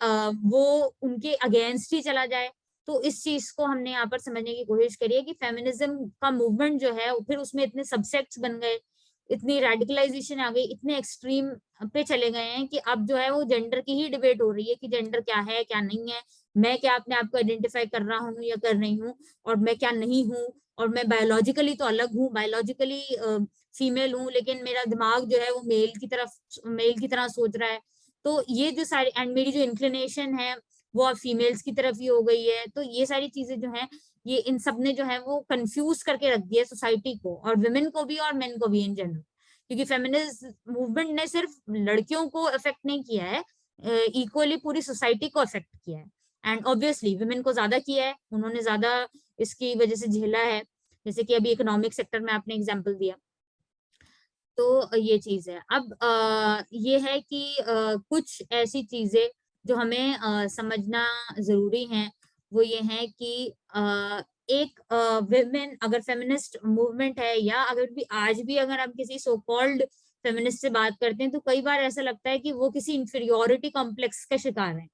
वो उनके अगेंस्ट ही चला जाए। तो इस चीज को हमने यहाँ पर समझने की कोशिश करी है कि फेमिनिज्म का मूवमेंट जो है फिर उसमें इतने सबसेक्ट्स बन गए, इतनी रेडिकलाइजेशन आ गई, इतने एक्सट्रीम पे चले गए हैं कि अब जो है वो जेंडर की ही डिबेट हो रही है कि जेंडर क्या है क्या नहीं है, मैं क्या अपने आप को आइडेंटिफाई कर रहा हूँ या कर रही हूँ, और मैं क्या नहीं हूँ, और मैं बायोलॉजिकली तो अलग हूँ, बायोलॉजिकली फीमेल हूँ, लेकिन मेरा दिमाग जो है वो मेल की तरह सोच रहा है। तो ये जो सारी, एंड मेरी जो इंक्लिनेशन है वो अब फीमेल्स की तरफ ही हो गई है। तो ये सारी चीजें जो है, ये इन सब ने जो है वो कंफ्यूज करके रख दिया सोसाइटी को, और वुमेन को भी और मेन को भी इन जनरल। क्योंकि फेमिनिस्ट मूवमेंट ने सिर्फ लड़कियों को अफेक्ट नहीं किया है, इक्वली पूरी सोसाइटी को अफेक्ट किया है। एंड ऑब्वियसली वुमेन को ज्यादा किया है, उन्होंने ज्यादा इसकी वजह से झेला है, जैसे कि अभी इकोनॉमिक सेक्टर में आपने एग्जाम्पल दिया। तो ये चीज है। अब ये है कि कुछ ऐसी चीजें जो हमें समझना जरूरी है, वो ये है कि एक विमेन अगर फेमिनिस्ट मूवमेंट है, या अगर भी आज भी अगर हम किसी सो कॉल्ड फेमिनिस्ट से बात करते हैं, तो कई बार ऐसा लगता है कि वो किसी इंफीरियोरिटी कॉम्प्लेक्स का शिकार है,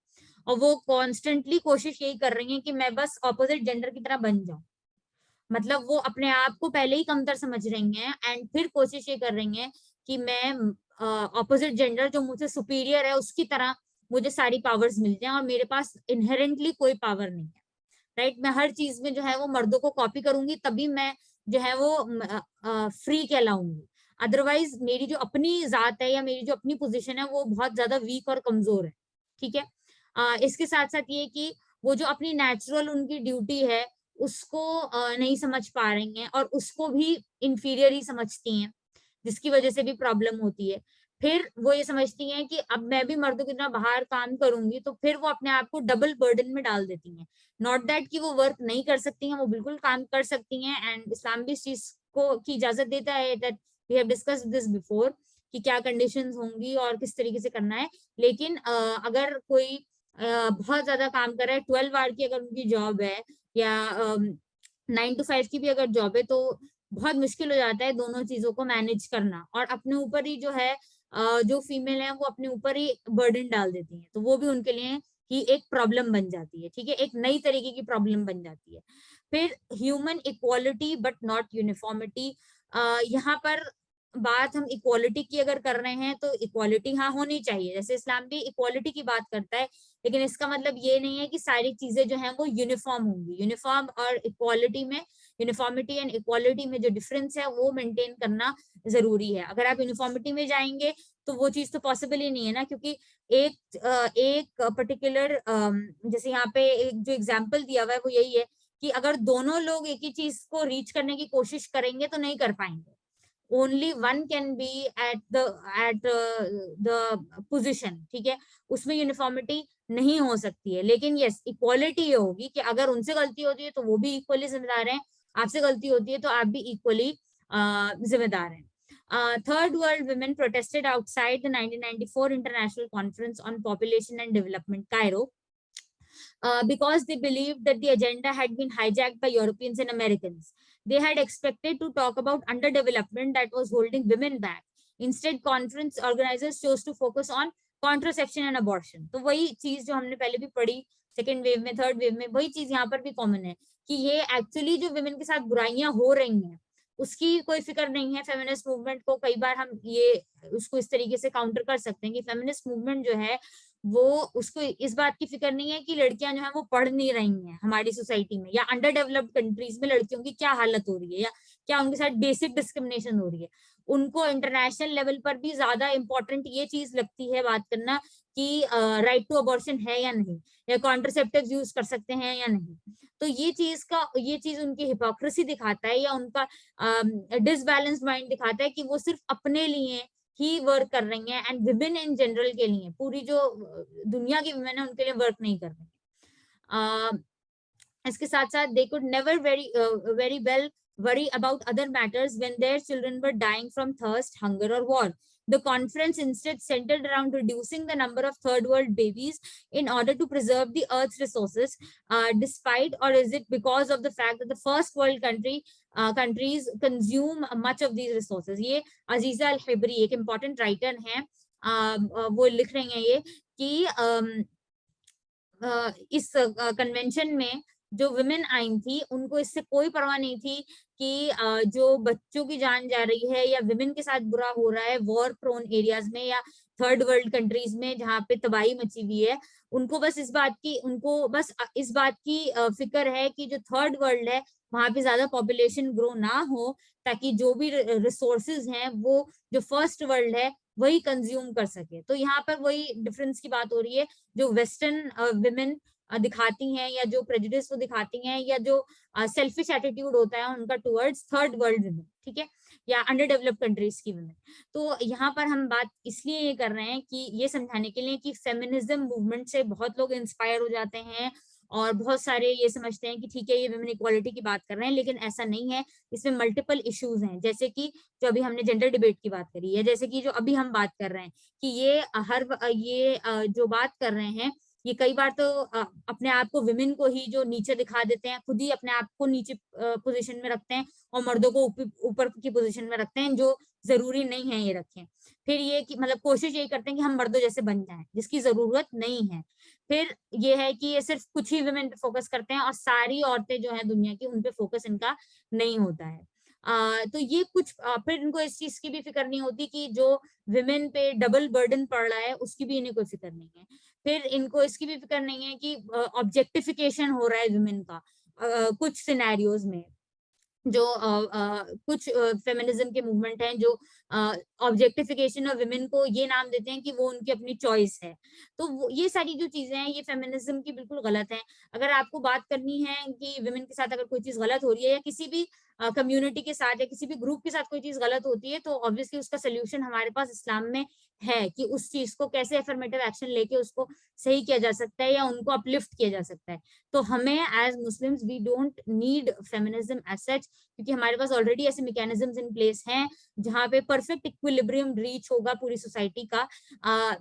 और वो कॉन्स्टेंटली कोशिश यही कर रही है कि मैं बस ऑपोजिट जेंडर की तरह बन जाऊं। मतलब वो अपने आप को पहले ही कमतर समझ रही हैं, एंड फिर कोशिश ये कर रही हैं कि मैं ऑपोजिट जेंडर जो मुझसे सुपीरियर है उसकी तरह मुझे सारी पावर्स मिल जाए और मेरे पास इनहेरेंटली कोई पावर नहीं है, राइट। मैं हर चीज में जो है वो मर्दों को कॉपी करूंगी, तभी मैं जो है वो फ्री कहलाऊंगी। अदरवाइज मेरी जो अपनी जात है या मेरी जो अपनी पोजीशन है वो बहुत ज्यादा वीक और कमजोर है, ठीक है। इसके साथ साथ ये कि वो जो अपनी नेचुरल उनकी ड्यूटी है उसको नहीं समझ पा रही हैं और उसको भी इंफीरियर ही समझती हैं, जिसकी वजह से भी प्रॉब्लम होती है। फिर वो ये समझती हैं कि अब मैं भी मर्दों की तरह बाहर काम करूंगी, तो फिर वो अपने आप को डबल बर्डन में डाल देती हैं। नॉट दैट कि वो वर्क नहीं कर सकती हैं, वो बिल्कुल काम कर सकती हैं, एंड इस्लाम भी इस चीज को की इजाजत देता है, that we have discussed this before, कि क्या कंडीशंस होंगी और किस तरीके से करना है। लेकिन अगर कोई बहुत ज्यादा काम कर रहा है, 12 आवर की अगर उनकी जॉब है या 9 to 5 की भी अगर जॉब है, तो बहुत मुश्किल हो जाता है दोनों चीजों को मैनेज करना, और अपने ऊपर ही जो है जो फीमेल है वो अपने ऊपर ही बर्डन डाल देती है, तो वो भी उनके लिए ही एक प्रॉब्लम बन जाती है, ठीक है, एक नई तरीके की प्रॉब्लम बन जाती है। फिर human equality but not uniformity. यहाँ पर बात हम इक्वालिटी की अगर कर रहे हैं तो इक्वालिटी हाँ होनी चाहिए, जैसे इस्लाम भी इक्वालिटी की बात करता है, लेकिन इसका मतलब ये नहीं है कि सारी चीजें जो हैं वो यूनिफॉर्म होंगी। यूनिफॉर्म और इक्वालिटी में, यूनिफॉर्मिटी एंड इक्वालिटी में जो डिफरेंस है वो मेंटेन करना जरूरी है। अगर आप यूनिफॉर्मिटी में जाएंगे तो वो चीज तो पॉसिबल ही नहीं है ना, क्योंकि एक पर्टिकुलर जैसे यहाँ पे एक जो एग्जाम्पल दिया हुआ है वो यही है कि अगर दोनों लोग एक ही चीज को रीच करने की कोशिश करेंगे तो नहीं कर पाएंगे। Only one can be at the position, ठीक है, उसमें यूनिफॉर्मिटी नहीं हो सकती है। लेकिन यस, इक्वालिटी ये होगी कि अगर उनसे गलती होती है तो वो भी इक्वली जिम्मेदार हैं, आपसे गलती होती है तो आप भी इक्वली जिम्मेदार हैं। Third world women protested outside the 1994 International Conference on Population and Development, Cairo, because they believed that the agenda had been hijacked by Europeans and Americans. They had expected to talk about underdevelopment that was holding women back. Instead, conference organizers chose to focus on contraception and abortion. तो वही चीज जो हमने पहले भी पढ़ी second wave में, third wave में, वही चीज यहाँ पर भी कॉमन है कि ये एक्चुअली जो विमेन के साथ बुराइयां हो रही हैं उसकी कोई फिक्र नहीं है। फेमिनिस्ट मूवमेंट को कई बार हम ये उसको इस तरीके से काउंटर कर सकते हैं कि फेमिनिस्ट मूवमेंट जो है वो उसको इस बात की फिक्र नहीं है कि लड़कियां जो है वो पढ़ नहीं रही हैं हमारी सोसाइटी में, या अंडर डेवलप्ड कंट्रीज में लड़कियों की क्या हालत हो रही है या क्या उनके साथ बेसिक डिस्क्रिमिनेशन हो रही है। उनको इंटरनेशनल लेवल पर भी ज्यादा इंपॉर्टेंट ये चीज लगती है बात करना कि राइट टू अबॉर्शन है या नहीं, या कॉन्ट्रासेप्टिव यूज कर सकते हैं या नहीं। तो ये चीज उनकी हिपोक्रेसी दिखाता है या उनका डिसबैलेंस माइंड दिखाता है कि वो सिर्फ अपने लिए ही वर्क कर रही हैं, एंड विमेन इन जनरल के लिए, पूरी जो दुनिया की विमेन है उनके लिए वर्क नहीं कर रही है। इसके साथ साथ they could never very well worry about other matters when their children were dying from thirst, hunger or war. The conference instead centered around reducing the number of third world babies in order to preserve the earth's resources, despite, or is it because of the fact that the first world countries consume much of these resources. ये अजीजा अल Hebrew एक important writer हैं, वो लिख रही हैं ये कि इस कन्वेंशन में जो विमेन आई थी उनको इससे कोई परवाह नहीं थी कि जो बच्चों की जान जा रही है या विमेन के साथ बुरा हो रहा है वॉर प्रोन एरियाज में या थर्ड वर्ल्ड कंट्रीज में जहाँ पे तबाही मची हुई है, उनको बस इस बात की फिक्र है कि जो थर्ड वर्ल्ड है वहां पे ज्यादा पॉपुलेशन ग्रो ना हो, ताकि जो भी रिसोर्सेज हैं वो जो फर्स्ट वर्ल्ड है वही कंज्यूम कर सके। तो यहाँ पर वही डिफरेंस की बात हो रही है, जो वेस्टर्न विमेन दिखाती हैं या जो प्रेजुडिस वो दिखाती हैं या जो सेल्फिश एटीट्यूड होता है उनका टुवर्ड्स थर्ड वर्ल्ड विमेन, ठीक है, या अंडर डेवलप्ड कंट्रीज की विमेन। तो यहाँ पर हम बात इसलिए ये कर रहे हैं कि ये समझाने के लिए कि फेमिनिज्म मूवमेंट से बहुत लोग इंस्पायर हो जाते हैं और बहुत सारे ये समझते हैं कि ठीक है ये विमेन इक्वालिटी की बात कर रहे हैं, लेकिन ऐसा नहीं है। इसमें मल्टीपल इश्यूज हैं, जैसे कि जो अभी हमने जेंडर डिबेट की बात करी है, जैसे कि जो अभी हम बात कर रहे हैं कि ये जो बात कर रहे हैं ये कई बार तो अपने आप को विमेन को ही जो नीचे दिखा देते हैं, खुद ही अपने आप को नीचे पोजीशन में रखते हैं और मर्दों को ऊपर की पोजीशन में रखते हैं, जो जरूरी नहीं है ये रखें। फिर ये कि मतलब कोशिश यही करते हैं कि हम मर्दों जैसे बन जाएं, जिसकी जरूरत नहीं है। फिर ये है कि ये सिर्फ कुछ ही विमेन पे फोकस करते हैं और सारी औरतें जो है दुनिया की उन पे फोकस इनका नहीं होता है। तो ये कुछ फिर इनको इस चीज की भी फिक्र नहीं होती कि जो विमेन पे डबल बर्डन पड़ रहा है उसकी भी इन्हें कोई फिक्र नहीं है। फिर इनको इसकी भी फिक्र नहीं है कि ऑब्जेक्टिफिकेशन हो रहा है विमेन का कुछ सिनेरियोज में। जो कुछ फेमिनिज्म के मूवमेंट हैं जो ऑब्जेक्टिफिकेशन ऑफ विमेन को ये नाम देते हैं कि वो उनकी अपनी चॉइस है। तो ये सारी जो चीजें हैं ये फेमिनिज्म की बिल्कुल गलत है। अगर आपको बात करनी है कि विमेन के साथ अगर कोई चीज गलत हो रही है या किसी भी कम्युनिटी के साथ या किसी भी ग्रुप के साथ कोई चीज गलत होती है, तो ऑब्वियसली उसका सोल्यूशन हमारे पास इस्लाम में है कि उस चीज को कैसे अफर्मेटिव एक्शन लेके उसको सही किया जा सकता है या उनको अपलिफ्ट किया जा सकता है। तो हमें as Muslims we don't need feminism as such, क्योंकि हमारे पास ऑलरेडी ऐसे मैकेनिज्म्स इन प्लेस हैं जहाँ पे परफेक्ट इक्विलिब्रियम रीच होगा पूरी सोसाइटी का,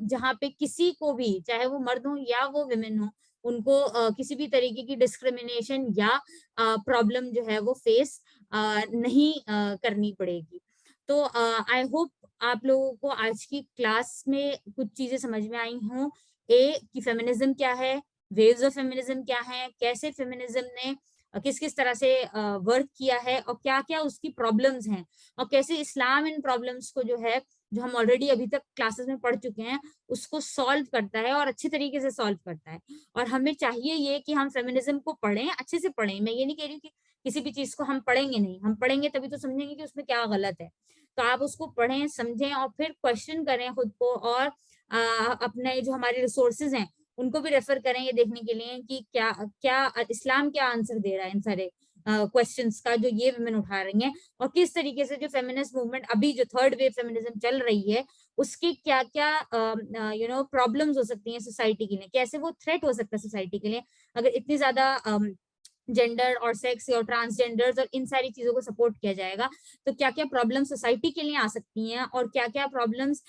जहाँ पे किसी को भी, चाहे वो मर्द हो या वो विमेन हो, उनको किसी भी तरीके की डिस्क्रिमिनेशन या प्रॉब्लम जो है वो फेस नहीं करनी पड़ेगी। तो आई होप आप लोगों को आज की क्लास में कुछ चीजें समझ में आई हों। कि फेमिनिज्म क्या है, वेव्स ऑफ फेमिनिज्म क्या है, कैसे फेमिनिज्म ने किस किस तरह से वर्क किया है और क्या क्या उसकी प्रॉब्लम्स हैं, और कैसे इस्लाम इन प्रॉब्लम्स को जो है, जो हम ऑलरेडी अभी तक क्लासेस में पढ़ चुके हैं, उसको सॉल्व करता है और अच्छे तरीके से सॉल्व करता है। और हमें चाहिए ये कि हम फेमिनिज्म को पढ़ें, अच्छे से पढ़ें। मैं ये नहीं कह रही हूँ कि किसी भी चीज को हम पढ़ेंगे नहीं, हम पढ़ेंगे तभी तो समझेंगे कि उसमें क्या गलत है। तो आप उसको पढ़ें, समझें और फिर क्वेश्चन करें खुद को, और अपने जो हमारे रिसोर्सेज हैं उनको भी रेफर करें ये देखने के लिए कि क्या क्या इस्लाम क्या आंसर दे रहा है इन सारे क्वेश्चंस का जो ये वुमेन उठा रही हैं, और किस तरीके से जो फेमिनिस्ट मूवमेंट अभी जो थर्ड वेव फेमिनिज्म चल रही है उसके क्या क्या प्रॉब्लम्स हो सकती हैं सोसाइटी के लिए, कैसे वो थ्रेट हो सकता है सोसाइटी के लिए अगर इतनी ज्यादा जेंडर और सेक्स और ट्रांसजेंडर्स और इन सारी चीजों को सपोर्ट किया जाएगा, तो क्या क्या प्रॉब्लम सोसाइटी के लिए आ सकती हैं और क्या क्या प्रॉब्लम्स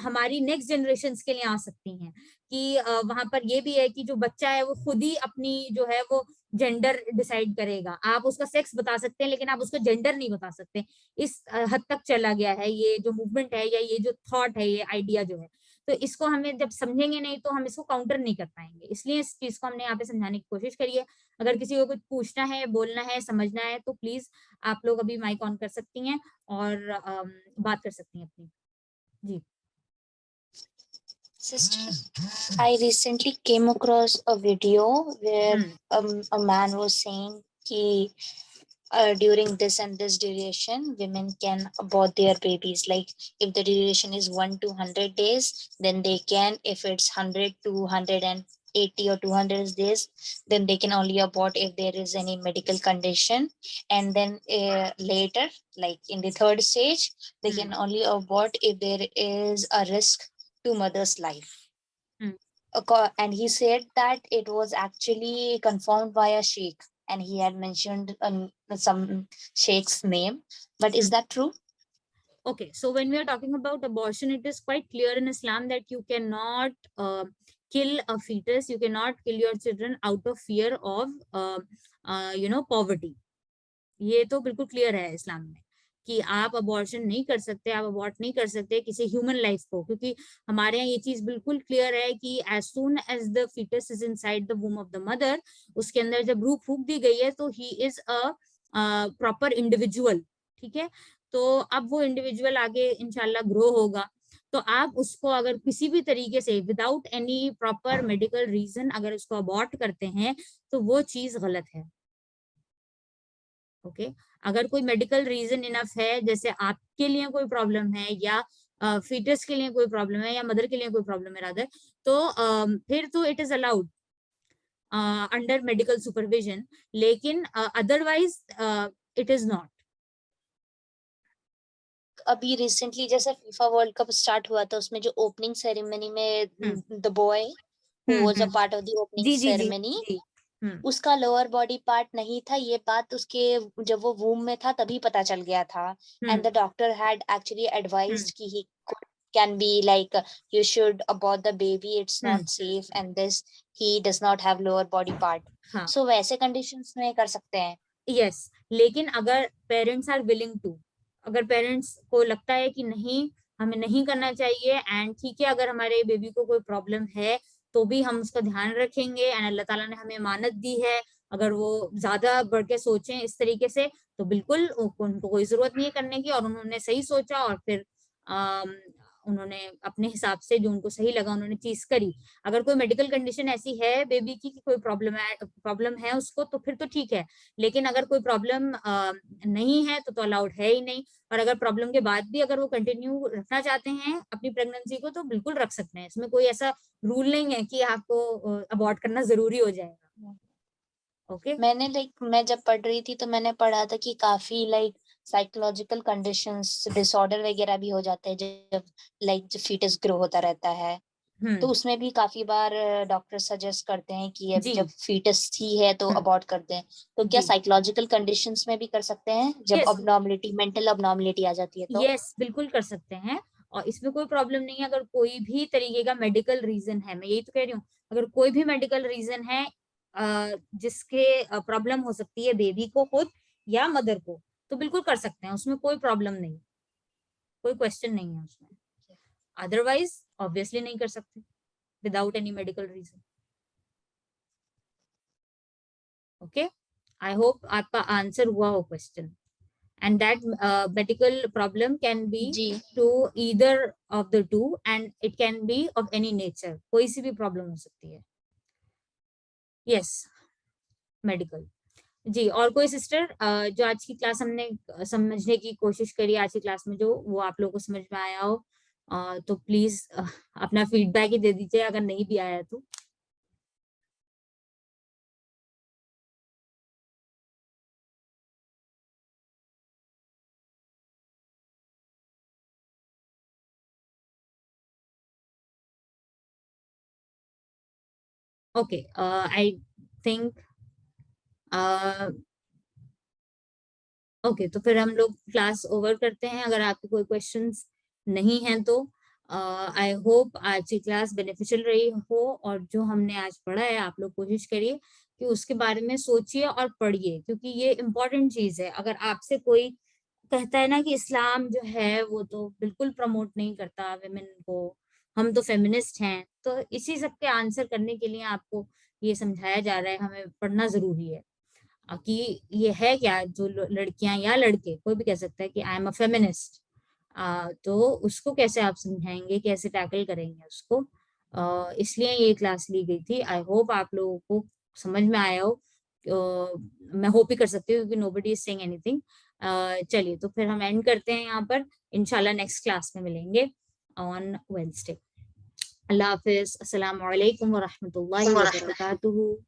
हमारी नेक्स्ट जनरेशन के लिए आ सकती हैं। कि वहां पर ये भी है कि जो बच्चा है वो खुद ही अपनी जो है वो जेंडर डिसाइड करेगा। आप उसका सेक्स बता सकते हैं लेकिन आप उसका जेंडर नहीं बता सकते। इस हद तक चला गया है ये जो मूवमेंट है या ये जो थॉट है, ये आइडिया जो है। तो इसको हमें जब समझेंगे नहीं तो हम इसको काउंटर नहीं कर पाएंगे, इसलिए इस चीज को हमने यहाँ पे समझाने की कोशिश करी है। अगर किसी को कुछ पूछना है, बोलना है, समझना है तो प्लीज आप लोग अभी माइक ऑन कर सकती हैं और बात कर सकती हैं अपनी। जी
Sister, I recently came across a video where a man was saying कि during this and this duration, women can abort their babies. Like if the duration is 1 to 100 days, then they can. If it's 100 to 180 or 200 days, then they can only abort if there is any medical condition. And then later, like in the third stage, they can only abort if there is a risk to mother's life. And he said that it was actually confirmed by a sheikh, and he had mentioned some sheikh's name. But is that true?
Okay, so when we are talking about abortion, it is quite clear in Islam that you cannot kill a fetus, you cannot kill your children out of fear of poverty. ये तो बिल्कुल clear है इस्लाम में कि आप abortion नहीं कर सकते, आप अबॉर्ट नहीं कर सकते किसी ह्यूमन लाइफ को, क्योंकि हमारे यहाँ ये चीज बिल्कुल क्लियर है कि as soon as the foetus is inside the womb of the mother, उसके अंदर जब रूह फूंक दी गई है तो he is a proper individual. ठीक है, तो अब वो इंडिविजुअल आगे इंशाल्लाह ग्रो होगा, तो आप उसको अगर किसी भी तरीके से without any proper medical reason अगर उसको अबॉर्ट करते हैं तो वो चीज गलत है। ओके अगर कोई मेडिकल रीजन इनफ है, जैसे आपके लिए कोई प्रॉब्लम है या फीटस के लिए कोई प्रॉब्लम है या मदर के लिए कोई प्रॉब्लम है रादर, तो फिर तो it is allowed under medical supervision, लेकिन अदरवाइज इट इज नॉट।
अभी रिसेंटली जैसे फीफा वर्ल्ड कप स्टार्ट हुआ था, उसमें जो ओपनिंग सेरेमनी में the boy who was a part of the opening ceremony, उसका लोअर बॉडी पार्ट नहीं था। ये बात उसके जब वो वूम में था तभी पता चल गया था। And the doctor had actually advised कि he can be like you should abort the baby, it's not safe and this he does not have lower body part. So वैसे कंडीशंस में कर सकते हैं।
यस, लेकिन अगर पेरेंट्स आर विलिंग टू, अगर parents को लगता है कि नहीं हमें नहीं करना चाहिए, एंड ठीक है अगर हमारे बेबी को कोई प्रॉब्लम है तो भी हम उसका ध्यान रखेंगे, एंड अल्लाह ताला ने हमें अमानत दी है अगर वो ज्यादा बढ़ के सोचें इस तरीके से तो बिल्कुल उनको कोई जरूरत नहीं है करने की, और उन्होंने सही सोचा और फिर उन्होंने अपने हिसाब से जो उनको सही लगा उन्होंने चीज करी। अगर कोई मेडिकल कंडीशन ऐसी है बेबी की कि कोई प्रॉब्लम है उसको, तो फिर तो ठीक है, लेकिन अगर कोई प्रॉब्लम नहीं है तो अलाउड है ही नहीं। और अगर प्रॉब्लम के बाद भी अगर वो कंटिन्यू रखना चाहते हैं अपनी प्रेगनेंसी को तो बिल्कुल रख सकते हैं, इसमें कोई ऐसा रूल नहीं है कि आपको अबॉर्ट करना जरूरी हो जाएगा। ओके
मैंने मैं जब पढ़ रही थी तो मैंने पढ़ा था कि काफी साइकोलॉजिकल कंडीशंस डिसऑर्डर वगैरह भी हो जाते हैं जब फीटस ग्रो होता रहता है। तो उसमें भी काफी बार डॉक्टर सजेस्ट करते हैं कि अब
जी
जब फीटस ही है तो अबॉर्ट कर दें। तो क्या
जी
साइकोलॉजिकल कंडीशंस में भी कर सकते हैं जब
यस
मेंटल अबनॉर्मलिटी आ जाती है तो?
यस बिल्कुल कर सकते हैं, और इसमें कोई प्रॉब्लम नहीं है। अगर कोई भी तरीके का मेडिकल रीजन है, मैं यही तो कह रही हूँ, अगर कोई भी मेडिकल रीजन है जिसके प्रॉब्लम हो सकती है बेबी को खुद या मदर को, तो बिल्कुल कर सकते हैं, उसमें कोई प्रॉब्लम नहीं, कोई क्वेश्चन नहीं है उसमें। अदरवाइज ऑब्वियसली नहीं कर सकते without any medical reason. Okay, I hope आपका आंसर हुआ हो question. and that medical problem can be
जी
to either of the two and it can be of any nature, कोई सी भी प्रॉब्लम हो सकती है। Yes medical. जी, और कोई सिस्टर जो आज की क्लास हमने समझने की कोशिश करी आज की क्लास में, जो वो आप लोगों को समझ में आया हो तो प्लीज अपना फीडबैक ही दे दीजिए अगर नहीं भी आया तो। ओके आई थिंक ओके तो फिर हम लोग क्लास ओवर करते हैं। अगर आपके कोई क्वेश्चंस नहीं हैं तो आई होप आज की क्लास बेनिफिशियल रही हो, और जो हमने आज पढ़ा है आप लोग कोशिश करिए कि उसके बारे में सोचिए और पढ़िए, क्योंकि ये इम्पोर्टेंट चीज है। अगर आपसे कोई कहता है ना कि इस्लाम जो है वो तो बिल्कुल प्रमोट नहीं करता वेमेन को, हम तो फेमिनिस्ट हैं, तो इसी सब के आंसर करने के लिए आपको ये समझाया जा रहा है हमें पढ़ना जरूरी है कि ये है क्या, जो लड़कियां या लड़के कोई भी कह सकता है कि आई एम अ फेमिनिस्ट, तो उसको कैसे आप समझाएंगे, कैसे टैकल करेंगे उसको। इसलिए ये क्लास ली गई थी। आई होप आप लोगों को समझ में आया हो। मैं होप ही कर सकती हूँ क्योंकि नोबडी इज सेइंग एनीथिंग। चलिए तो फिर हम एंड करते हैं यहाँ पर, इंशाल्लाह नेक्स्ट क्लास में मिलेंगे ऑन वेडनेसडे। अल्लाह हाफिज, अस्सलाम वालेकुम व रहमतुल्लाहि व बरकातुहू।